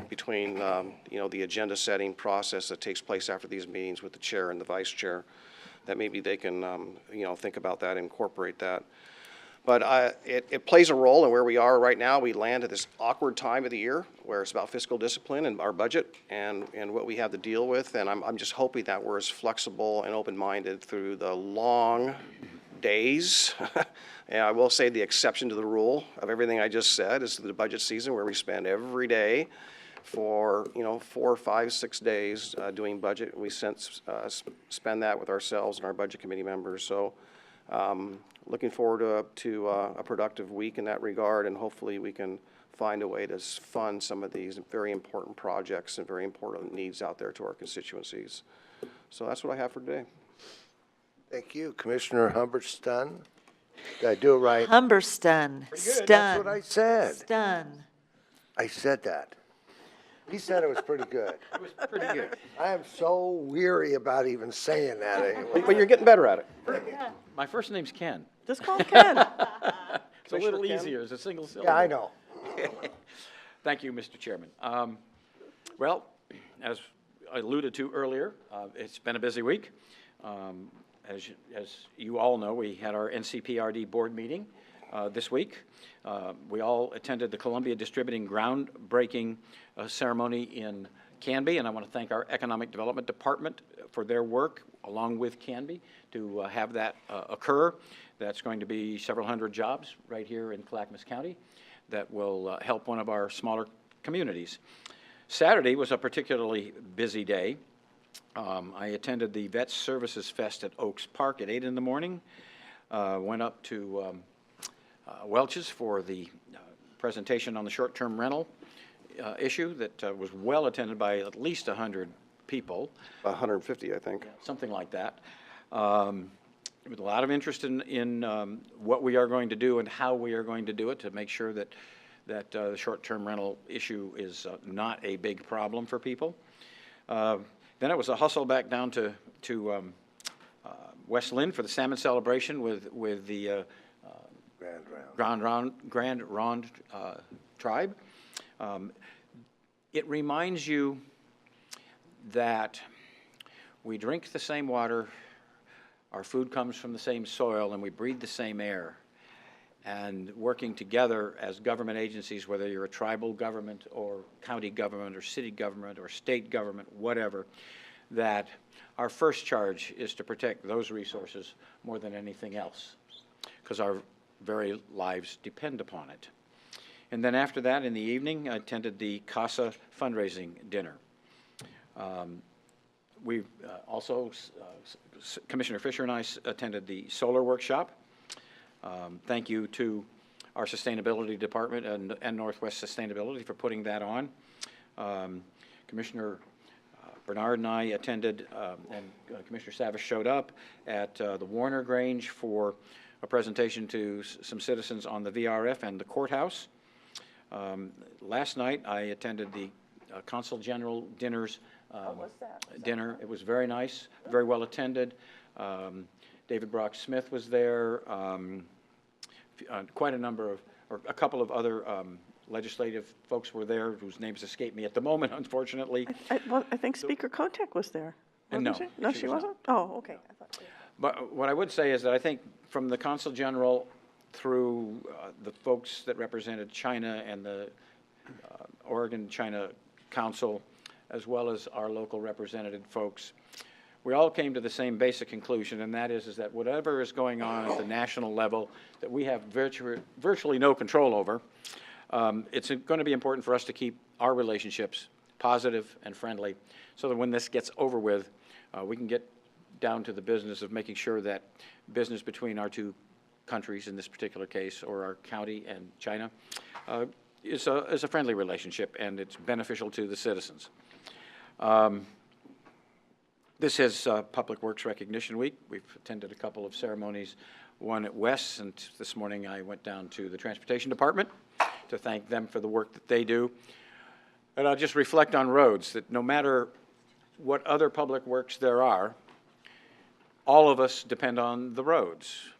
between, the agenda setting process that takes place after these meetings with the chair and the vice chair, that maybe they can, think about that, incorporate that. But it plays a role in where we are right now. We land at this awkward time of the year where it's about fiscal discipline and our budget and what we have to deal with. And I'm just hoping that we're as flexible and open-minded through the long days. And I will say the exception to the rule of everything I just said is the budget season, where we spend every day for 4, 5, 6 days doing budget. We spend that with ourselves and our budget committee members. So looking forward to a productive week in that regard, and hopefully we can find a way to fund some of these very important projects and very important needs out there to our constituencies. So that's what I have for today. Thank you. Commissioner Humberstun. Did I do it right? Humberstun. Pretty good. Stun. That's what I said. Stun. I said that. He said it was pretty good. It was pretty good. I am so weary about even saying that anymore. But you're getting better at it. My first name's Ken. Just call Ken. It's a little Ken? easier. It's a single syllable. Yeah, I know. Thank you, Mr. Chairman. Well, as I alluded to earlier, it's been a busy week. As you all know, we had our NCPRD board meeting this week. We all attended the Columbia Distributing groundbreaking ceremony in Canby, and I want to thank our Economic Development Department for their work along with Canby to have that occur. That's going to be several hundred jobs right here in Clackamas County that will help one of our smaller communities. Saturday was a particularly busy day. I attended the Vet Services Fest at Oaks Park at 8 in the morning. Went up to Welch's for the presentation on the short-term rental issue that was well attended by at least 100 people. 150, I think. Something like that. With a lot of interest in what we are going to do and how we are going to do it to make sure that the short-term rental issue is not a big problem for people. Then it was a hustle back down to West Lynn for the salmon celebration with the Grand Ronde tribe. It reminds you that we drink the same water, our food comes from the same soil, and we breathe the same air. And working together as government agencies, whether you're a tribal government or county government or city government or state government, whatever, that our first charge is to protect those resources more than anything else, because our very lives depend upon it. And then after that, in the evening, I attended the CASA fundraising dinner. We also, Commissioner Fisher and I attended the solar workshop. Thank you to our sustainability department and Northwest Sustainability for putting that on. Commissioner Bernard and I attended, and Commissioner Savage showed up at the Warner Grange for a presentation to some citizens on the VRF and the courthouse. Last night, I attended the Consul General Dinner's dinner. It was very nice, very well attended. David Brock Smith was there. Quite a number of, or a couple of other legislative folks were there whose names escape me at the moment, unfortunately. I think Speaker Kotek was there. No, Wasn't she? No, she she was wasn't? Oh, okay. I thought But what I would say is that I think from the Consul General through the folks that represented China and the Oregon-China Council, as well as our local representative folks, we all came to the same basic conclusion, and that is that whatever is going on at the national level that we have virtually no control over, it's going to be important for us to keep our relationships positive and friendly so that when this gets over with, we can get down to the business of making sure that business between our two countries, in this particular case, or our county and China, is a friendly relationship, and it's beneficial to the citizens. This is Public Works Recognition Week. We've attended a couple of ceremonies, one at West, and this morning I went down to the Transportation Department to thank them for the work that they do. And I'll just reflect on roads, that no matter what other public works there are, all of us depend on the roads.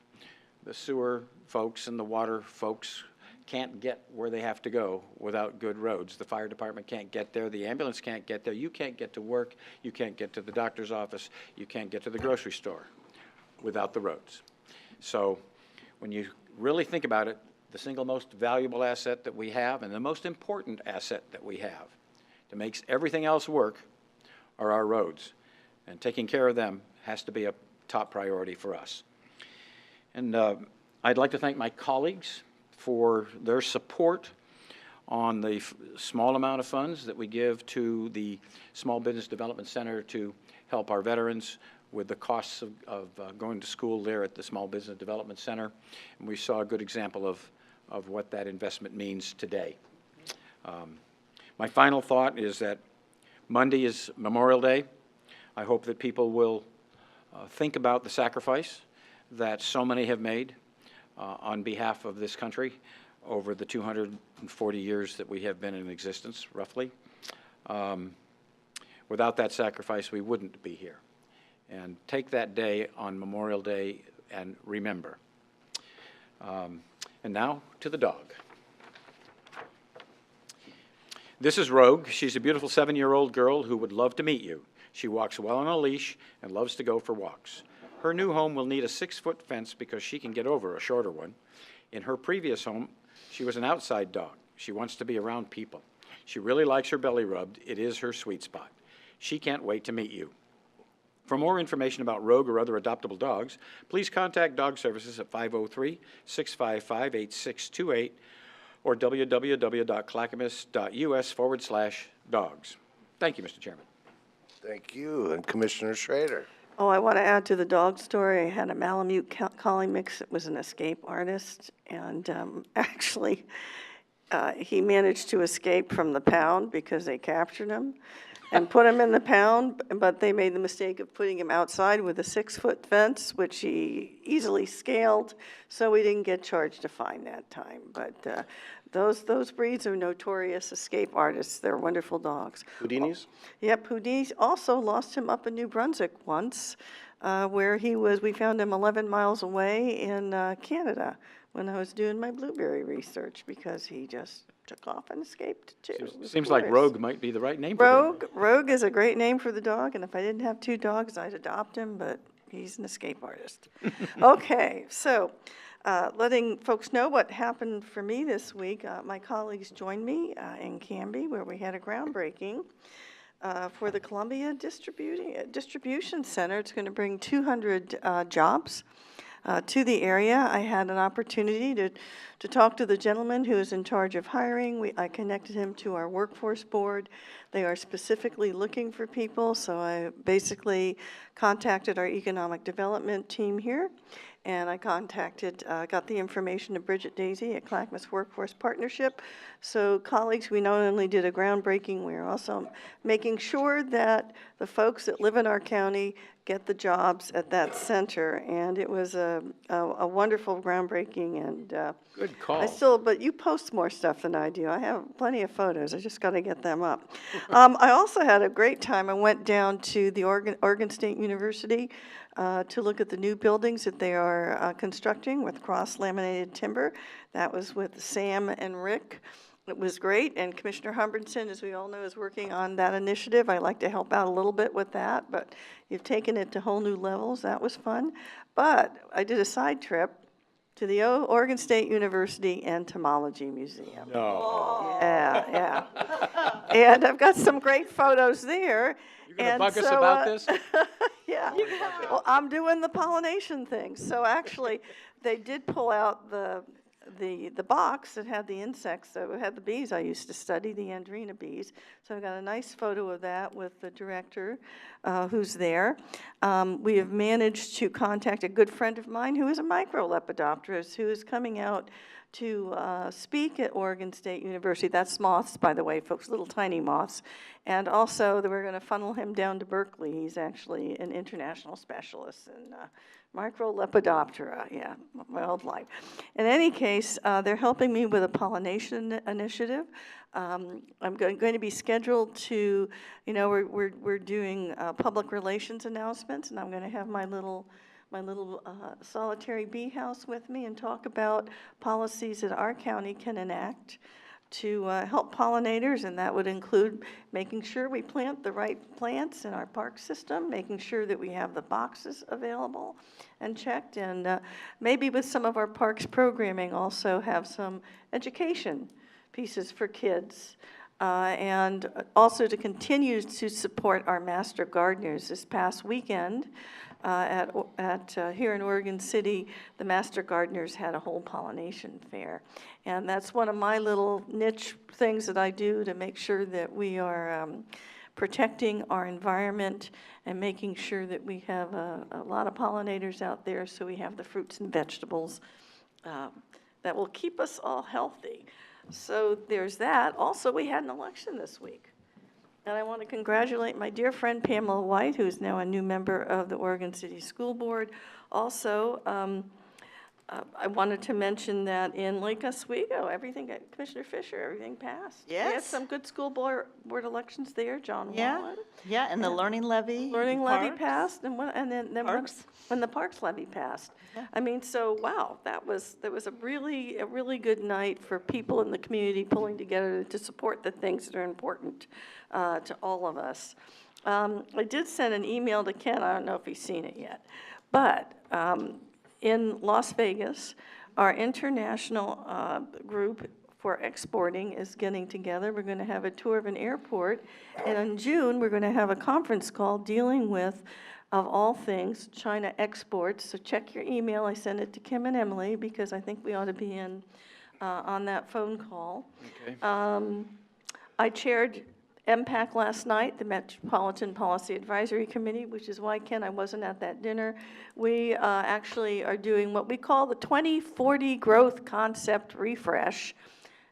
The sewer folks and the water folks can't get where they have to go without good roads. The fire department can't get there. The ambulance can't get there. You can't get to work. You can't get to the doctor's office. You can't get to the grocery store without the roads. So when you really think about it, the single most valuable asset that we have and the most important asset that we have that makes everything else work are our roads. And taking care of them has to be a top priority for us. And I'd like to thank my colleagues for their support on the small amount of funds that we give to the Small Business Development Center to help our veterans with the costs of going to school there at the Small Business Development Center. And we saw a good example of what that investment means today. My final thought is that Monday is Memorial Day. I hope that people will think about the sacrifice that so many have made on behalf of this country over the 240 years that we have been in existence, roughly. Without that sacrifice, we wouldn't be here. And take that day on Memorial Day and remember. And now to the dog. This is Rogue. She's a beautiful 7-year-old girl who would love to meet you. She walks well on a leash and loves to go for walks. Her new home will need a 6-foot fence because she can get over a shorter one. In her previous home, she was an outside dog. She wants to be around people. She really likes her belly rubbed. It is her sweet spot. She can't wait to meet you. For more information about Rogue or other adoptable dogs, please contact Dog Services at 503-655-8628 or www.clackamas.us/dogs. Thank you, Mr. Chairman. Thank you. And Commissioner Schrader. Oh, I want to add to the dog story. I had a Malamute collie mix that was an escape artist, and actually, he managed to escape from the pound because they captured him and put him in the pound, but they made the mistake of putting him outside with a 6-foot fence, which he easily scaled, so we didn't get charged a fine that time. But those breeds are notorious escape artists. They're wonderful dogs. Houdinis? Yep, Houdini also lost him up in New Brunswick once, where we found him 11 miles away in Canada when I was doing my blueberry research because he just took off and escaped too. It was Seems like glorious. Rogue might be the right name for him. Rogue is a great name for the dog, and if I didn't have 2 dogs, I'd adopt him, but he's an escape artist. Okay, so letting folks know what happened for me this week, my colleagues joined me in Canby where we had a groundbreaking for the Columbia Distribution Center. It's going to bring 200 jobs to the area. I had an opportunity to talk to the gentleman who is in charge of hiring. I connected him to our workforce board. They are specifically looking for people, so I basically contacted our economic development team here, and I got the information to Bridget Daisy at Clackamas Workforce Partnership. So colleagues, we not only did a groundbreaking, we are also making sure that the folks that live in our county get the jobs at that center. And it was a wonderful groundbreaking, and Good call. but you post more stuff than I do. I have plenty of photos. I just got to get them up. I also had a great time. I went down to the Oregon State University to look at the new buildings that they are constructing with cross-laminated timber. That was with Sam and Rick. It was great, and Commissioner Humberdson, as we all know, is working on that initiative. I like to help out a little bit with that, but you've taken it to whole new levels. That was fun. But I did a side trip to the Oregon State University Entomology Museum. No. Yeah. And I've got some great photos there. You're going to bug us about this? Yeah. Well, I'm doing the pollination thing. So actually, they did pull out the box that had the insects, that had the bees I used to study, the Andrena bees. So I've got a nice photo of that with the director who's there. We have managed to contact a good friend of mine who is a microlepidopterist who is coming out to speak at Oregon State University. That's moths, by the way, folks, little tiny moths. And also, we're going to funnel him down to Berkeley. He's actually an international specialist in Microlepidoptera, yeah, wildlife. In any case, they're helping me with a pollination initiative. I'm going to be scheduled to, we're doing public relations announcements, and I'm going to have my little solitary bee house with me and talk about policies that our county can enact to help pollinators, and that would include making sure we plant the right plants in our park system, making sure that we have the boxes available and checked, and maybe with some of our parks programming also have some education pieces for kids. And also to continue to support our master gardeners. This past weekend here in Oregon City, the master gardeners had a whole pollination fair. And that's one of my little niche things that I do to make sure that we are protecting our environment and making sure that we have a lot of pollinators out there so we have the fruits and vegetables that will keep us all healthy. So there's that. Also, we had an election this week. And I want to congratulate my dear friend Pamela White, who is now a new member of the Oregon City School Board. Also, I wanted to mention that in Lake Oswego, Commissioner Fisher, everything passed. Yes. We had some good school board elections there, John Yeah, Wallen. yeah, and the learning levy. Learning levy parks. passed, and then Parks. when the parks levy passed. Yeah. I mean, so wow, that was a really good night for people in the community pulling together to support the things that are important to all of us. I did send an email to Ken. I don't know if he's seen it yet, but in Las Vegas, our international group for exporting is getting together. We're going to have a tour of an airport, and in June, we're going to have a conference call dealing with, of all things, China exports. So check your email. I sent it to Kim and Emily because I think we ought to be in on that phone call. Okay. I chaired MPAC last night, the Metropolitan Policy Advisory Committee, which is why, Ken, I wasn't at that dinner. We actually are doing what we call the 2040 Growth Concept Refresh.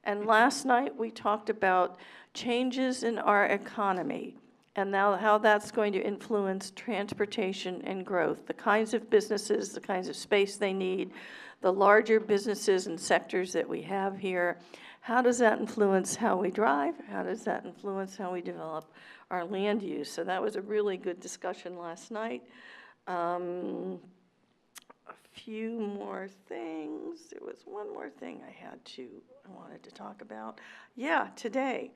And last night, we talked about changes in our economy and now how that's going to influence transportation and growth, the kinds of businesses, the kinds of space they need, the larger businesses and sectors that we have here. How does that influence how we drive? How does that influence how we develop our land use? So that was a really good discussion last night. A few more things. There was one more thing I wanted to talk about. Yeah, today.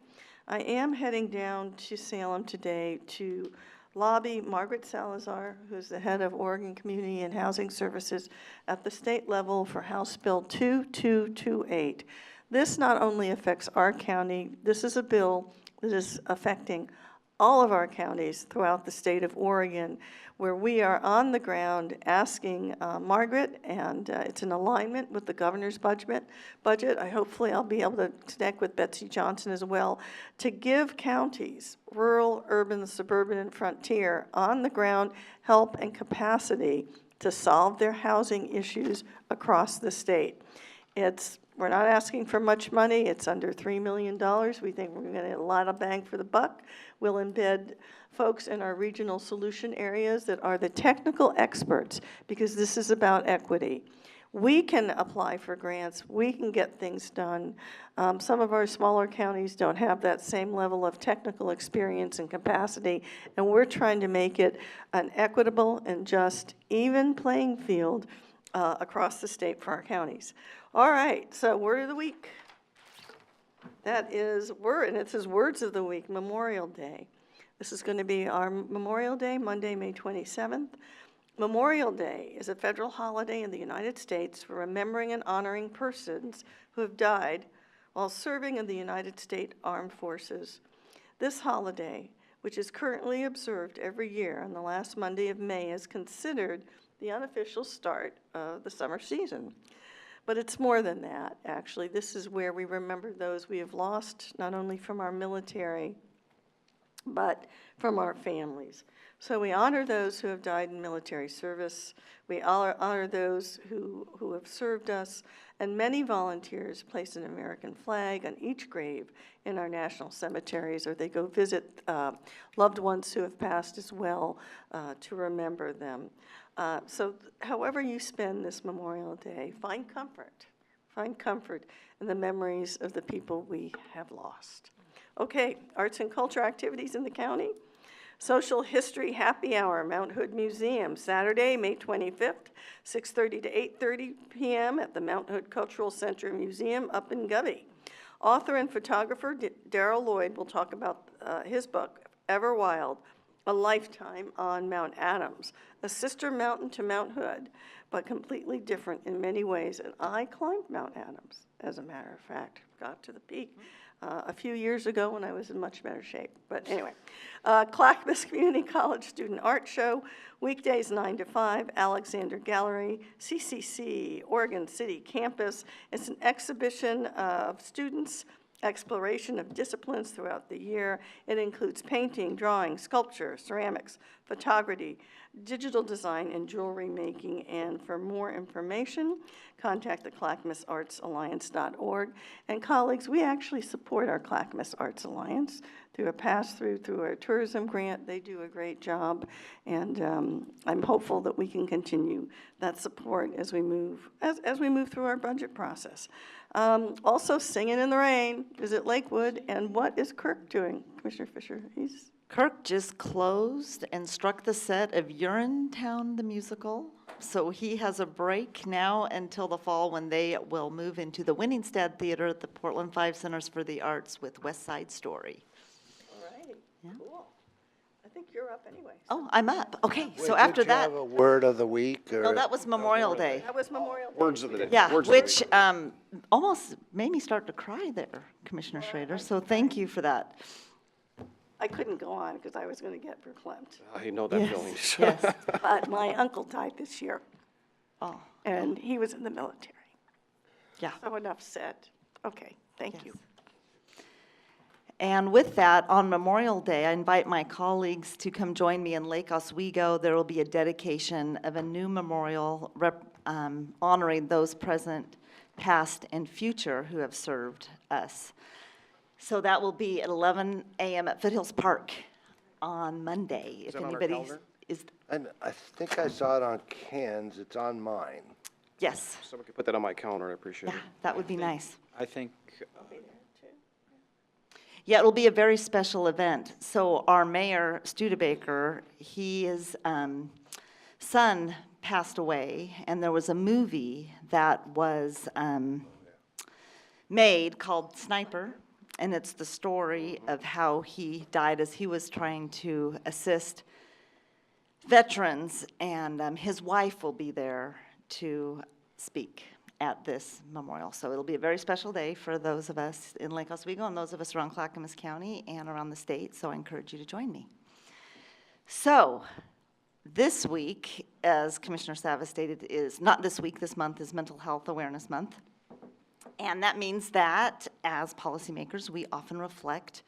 I am heading down to Salem today to lobby Margaret Salazar, who's the head of Oregon Community and Housing Services at the state level for House Bill 2228. This not only affects our county, this is a bill that is affecting all of our counties throughout the state of Oregon, where we are on the ground asking Margaret, and it's in alignment with the governor's budget. Hopefully I'll be able to connect with Betsy Johnson as well, to give counties, rural, urban, suburban, and frontier, on the ground help and capacity to solve their housing issues across the state. We're not asking for much money. It's under $3 million. We think we're going to get a lot of bang for the buck. We'll embed folks in our regional solution areas that are the technical experts, because this is about equity. We can apply for grants. We can get things done. Some of our smaller counties don't have that same level of technical experience and capacity, and we're trying to make it an equitable and just, even playing field across the state for our counties. All right, so word of the week. That is and it says words of the week, Memorial Day. This is going to be our Memorial Day, Monday, May 27th. Memorial Day is a federal holiday in the United States for remembering and honoring persons who have died while serving in the United States Armed Forces. This holiday, which is currently observed every year on the last Monday of May, is considered the unofficial start of the summer season. But it's more than that, actually. This is where we remember those we have lost, not only from our military, but from our families. So we honor those who have died in military service. We honor those who have served us, and many volunteers place an American flag on each grave in our national cemeteries, or they go visit loved ones who have passed as well to remember them. So however you spend this Memorial Day, find comfort in the memories of the people we have lost. Okay, arts and culture activities in the county. Social History Happy Hour, Mount Hood Museum, Saturday, May 25th, 6:30 to 8:30 p.m. at the Mount Hood Cultural Center Museum up in Gubby. Author and photographer Darrell Lloyd will talk about his book, Ever Wild, A Lifetime on Mount Adams, a sister mountain to Mount Hood, but completely different in many ways. And I climbed Mount Adams, as a matter of fact, got to the peak a few years ago when I was in much better shape. But anyway, Clackamas Community College Student Art Show, weekdays 9 to 5, Alexander Gallery, CCC, Oregon City Campus. It's an exhibition of students' exploration of disciplines throughout the year. It includes painting, drawing, sculpture, ceramics, photography, digital design, and jewelry making. And for more information, contact the clackamasartsalliance.org. And colleagues, we actually support our Clackamas Arts Alliance through a pass-through, through our tourism grant. They do a great job, and I'm hopeful that we can continue that support as we move through our budget process. Also, Singing in the Rain is at Lakewood, and what is Kirk doing, Commissioner Fisher? Kirk just closed and struck the set of Urinetown the musical. So he has a break now until the fall, when they will move into the Winningstad Theater at the Portland 5 Centers for the Arts with West Side Story. All right, cool. I think you're up anyway. Oh, I'm up. Okay, so Wait, after did you that. have a word of the week? Or? No, that was Memorial Day. That was Memorial Day. Words of the day. Yeah, Words of the which day. almost made me start to cry there, Commissioner Schrader. So thank you for that. I couldn't go on because I was going to get verklempt. I know that feeling. Yes. But my uncle died this year, Oh, and he was in the military. Yeah. So enough said. Okay, thank you. And with that, on Memorial Day, I invite my colleagues to come join me in Lake Oswego. There will be a dedication of a new memorial honoring those present, past, and future who have served us. So that will be at 11 a.m. at Foothills Park on Monday. If that on our anybody calendar? is, And I think I saw it on Ken's, it's on mine. yes, Someone could put that on my calendar, I appreciate yeah, it. that would be nice. I think, Yeah, it'll be a very special event. So our mayor, Studebaker, his son passed away, and there was a movie that was made called Sniper, and it's the story of how he died as he was trying to assist veterans, and his wife will be there to speak at this memorial. So it'll be a very special day for those of us in Lake Oswego and those of us around Clackamas County and around the state, so I encourage you to join me. So this week, as Commissioner Savas stated, is not this week, this month is Mental Health Awareness Month. And that means that as policymakers, we often reflect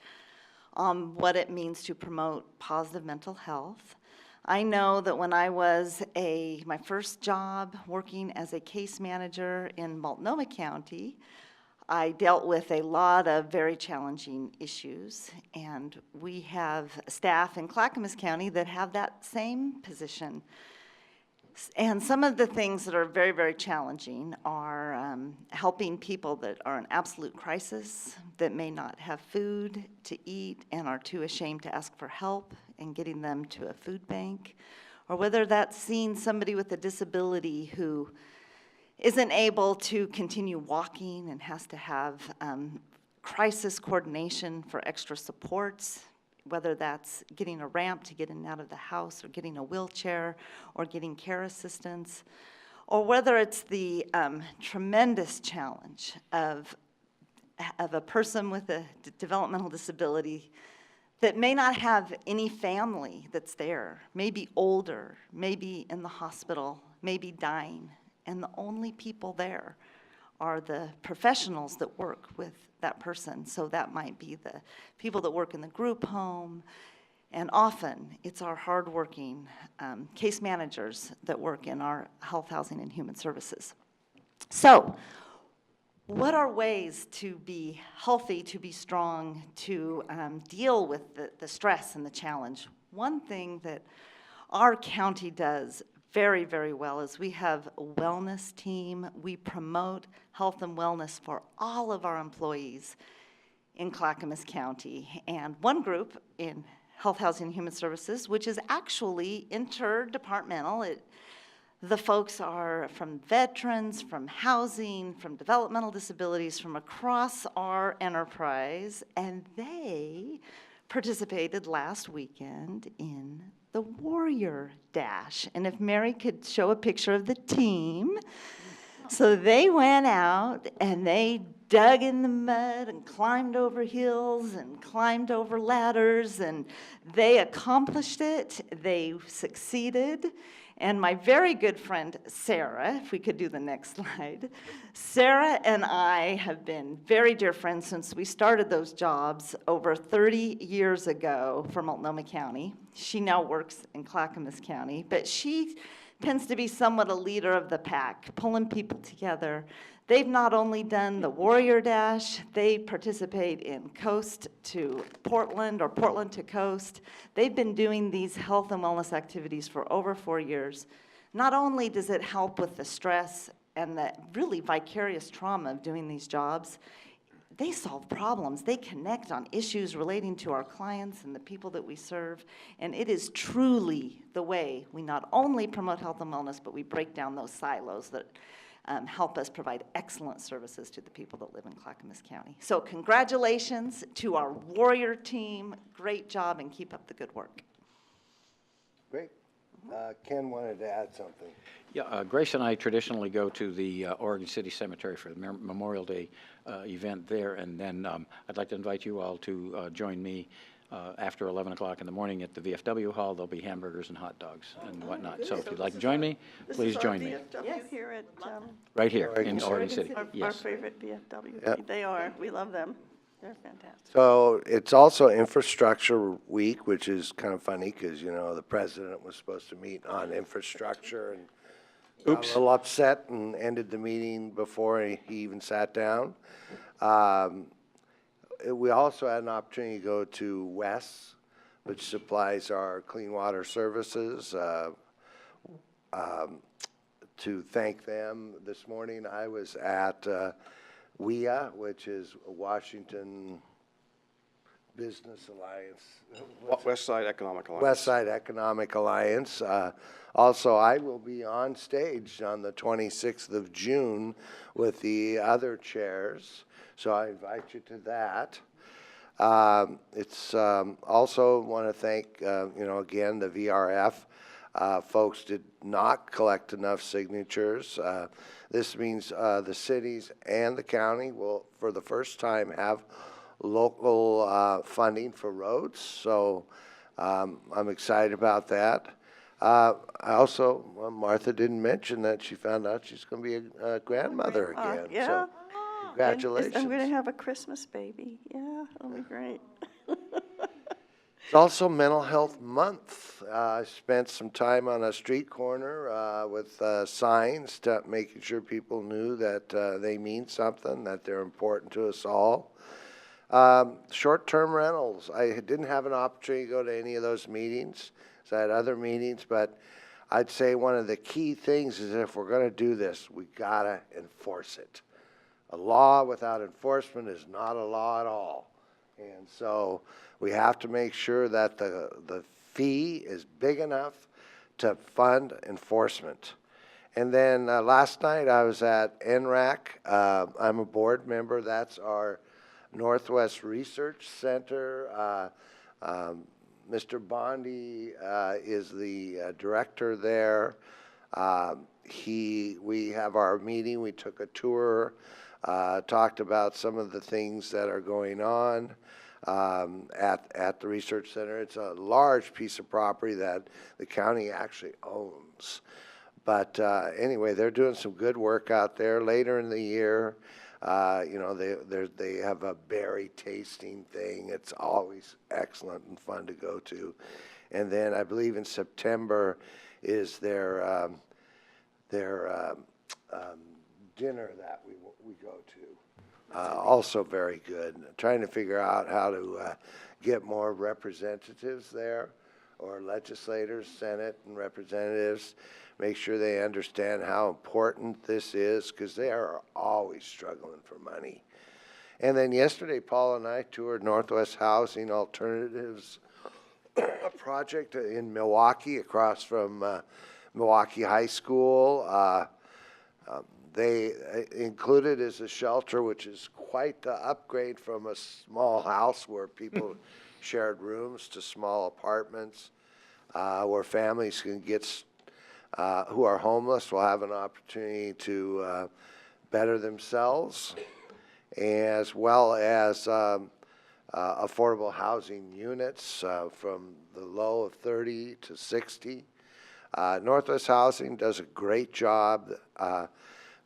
on what it means to promote positive mental health. I know that when I was my first job working as a case manager in Multnomah County, I dealt with a lot of very challenging issues, and we have staff in Clackamas County that have that same position. And some of the things that are very, very challenging are helping people that are in absolute crisis, that may not have food to eat and are too ashamed to ask for help, and getting them to a food bank, or whether that's seeing somebody with a disability who isn't able to continue walking and has to have crisis coordination for extra supports, whether that's getting a ramp to get in and out of the house, or getting a wheelchair, or getting care assistance, or whether it's the tremendous challenge of a person with a developmental disability that may not have any family that's there, maybe older, maybe in the hospital, maybe dying, and the only people there are the professionals that work with that person. So that might be the people that work in the group home, and often it's our hardworking case managers that work in our health, housing, and human services. So what are ways to be healthy, to be strong, to deal with the stress and the challenge? One thing that our county does very, very well is we have a wellness team. We promote health and wellness for all of our employees in Clackamas County. And one group in Health, Housing, and Human Services, which is actually interdepartmental. The folks are from veterans, from housing, from developmental disabilities, from across our enterprise, and they participated last weekend in the Warrior Dash. And if Mary could show a picture of the team. So they went out and they dug in the mud and climbed over hills and climbed over ladders, and they accomplished it. They succeeded. And my very good friend, Sarah, if we could do the next slide, Sarah and I have been very dear friends since we started those jobs over 30 years ago for Multnomah County. She now works in Clackamas County, but she tends to be somewhat a leader of the pack, pulling people together. They've not only done the Warrior Dash, they participate in Coast to Portland or Portland to Coast. They've been doing these health and wellness activities for over 4 years. Not only does it help with the stress and the really vicarious trauma of doing these jobs, they solve problems. They connect on issues relating to our clients and the people that we serve. And it is truly the way we not only promote health and wellness, but we break down those silos that help us provide excellent services to the people that live in Clackamas County. So congratulations to our Warrior team. Great job, and keep up the good work. Great. Ken wanted to add something. yeah, Grace and I traditionally go to the Oregon City Cemetery for the Memorial Day event there, and then I'd like to invite you all to join me after 11 o'clock in the morning at the VFW hall. There'll be hamburgers and hot dogs and whatnot. So if you'd like to join me, please join me. VFW here at, Right here Oregon in City. Oregon City. our Yes. favorite VFW. Yep. They are. We love them. They're fantastic. So it's also Infrastructure Week, which is kind of funny because, you know, the president was supposed to meet on infrastructure and got a little upset and ended the meeting before he even sat down. We also had an opportunity to go to WES, which supplies our clean water services, to thank them this morning. I was at WEA, which is Washington Business Alliance. West Side Economic Alliance. West Side Economic Alliance. Also, I will be on stage on the 26th of June with the other chairs, so I invite you to that. It's also want to thank, you know, again, the VRF. Folks did not collect enough signatures. This means the cities and the county will, for the first time, have local funding for roads. So I'm excited about that. I also, Martha didn't mention that she found out she's going to be a grandmother again. Yeah. So congratulations. I'm going to have a Christmas baby. Yeah, it'll be great. It's also Mental Health Month. I spent some time on a street corner with signs, making sure people knew that they mean something, that they're important to us all. Short-term rentals. I didn't have an opportunity to go to any of those meetings, so I had other meetings, but I'd say one of the key things is if we're going to do this, we got to enforce it. A law without enforcement is not a law at all. And so we have to make sure that the fee is big enough to fund enforcement. And then last night I was at NRAC. I'm a board member. That's our Northwest Research Center. Mr. Bondi is the director there. We have our meeting. We took a tour, talked about some of the things that are going on at the research center. It's a large piece of property that the county actually owns. But anyway, they're doing some good work out there. Later in the year, you know, they have a berry tasting thing. It's always excellent and fun to go to. And then I believe in September is their dinner that we go to. Also very good. Trying to figure out how to get more representatives there, or legislators, Senate and representatives, make sure they understand how important this is, because they are always struggling for money. And then yesterday, Paul and I toured Northwest Housing Alternatives, a project in Milwaukee, across from Milwaukee High School. They included is a shelter, which is quite the upgrade from a small house where people shared rooms to small apartments, where families can get, who are homeless will have an opportunity to better themselves, as well as affordable housing units from the low of 30 to 60. Northwest Housing does a great job.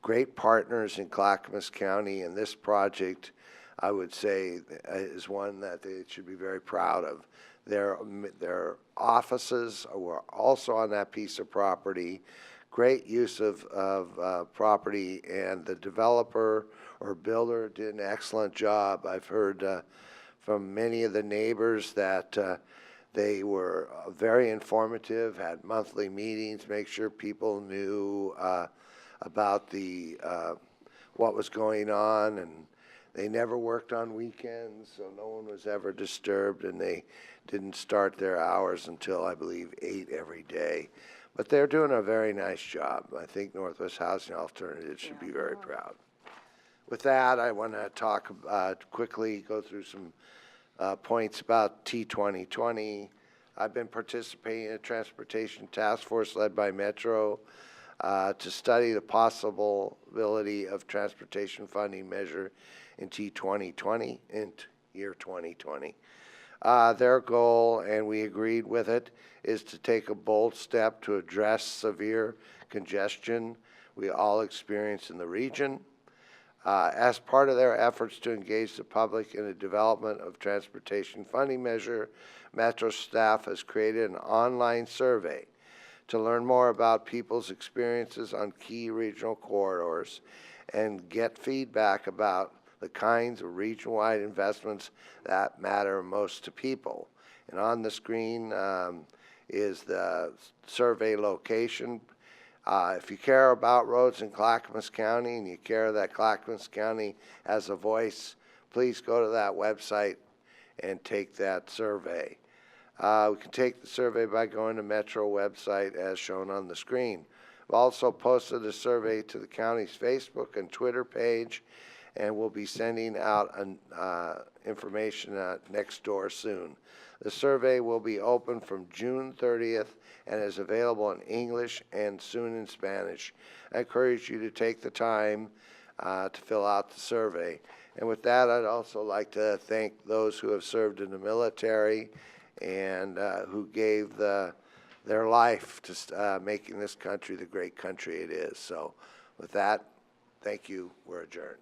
Great partners in Clackamas County, and this project, I would say, is one that they should be very proud of. Their offices were also on that piece of property. Great use of property, and the developer or builder did an excellent job. I've heard from many of the neighbors that they were very informative, had monthly meetings, make sure people knew about the what was going on, and they never worked on weekends, so no one was ever disturbed, and they didn't start their hours until, I believe, 8 every day. But they're doing a very nice job. I think Northwest Housing Alternatives should be very proud. With that, I want to talk quickly, go through some points about T2020. I've been participating in a transportation task force led by Metro to study the possibility of transportation funding measure in T2020 in year 2020. Their goal, and we agreed with it, is to take a bold step to address severe congestion we all experience in the region. As part of their efforts to engage the public in the development of transportation funding measure, Metro staff has created an online survey to learn more about people's experiences on key regional corridors and get feedback about the kinds of region-wide investments that matter most to people. And on the screen is the survey location. If you care about roads in Clackamas County and you care that Clackamas County has a voice, please go to that website and take that survey. We can take the survey by going to Metro website as shown on the screen. We've also posted the survey to the county's Facebook and Twitter page, and we'll be sending out information next door soon. The survey will be open from June 30th and is available in English and soon in Spanish. I encourage you to take the time to fill out the survey. And with that, I'd also like to thank those who have served in the military and who gave their life to making this country the great country it is. So with that, thank you. We're adjourned.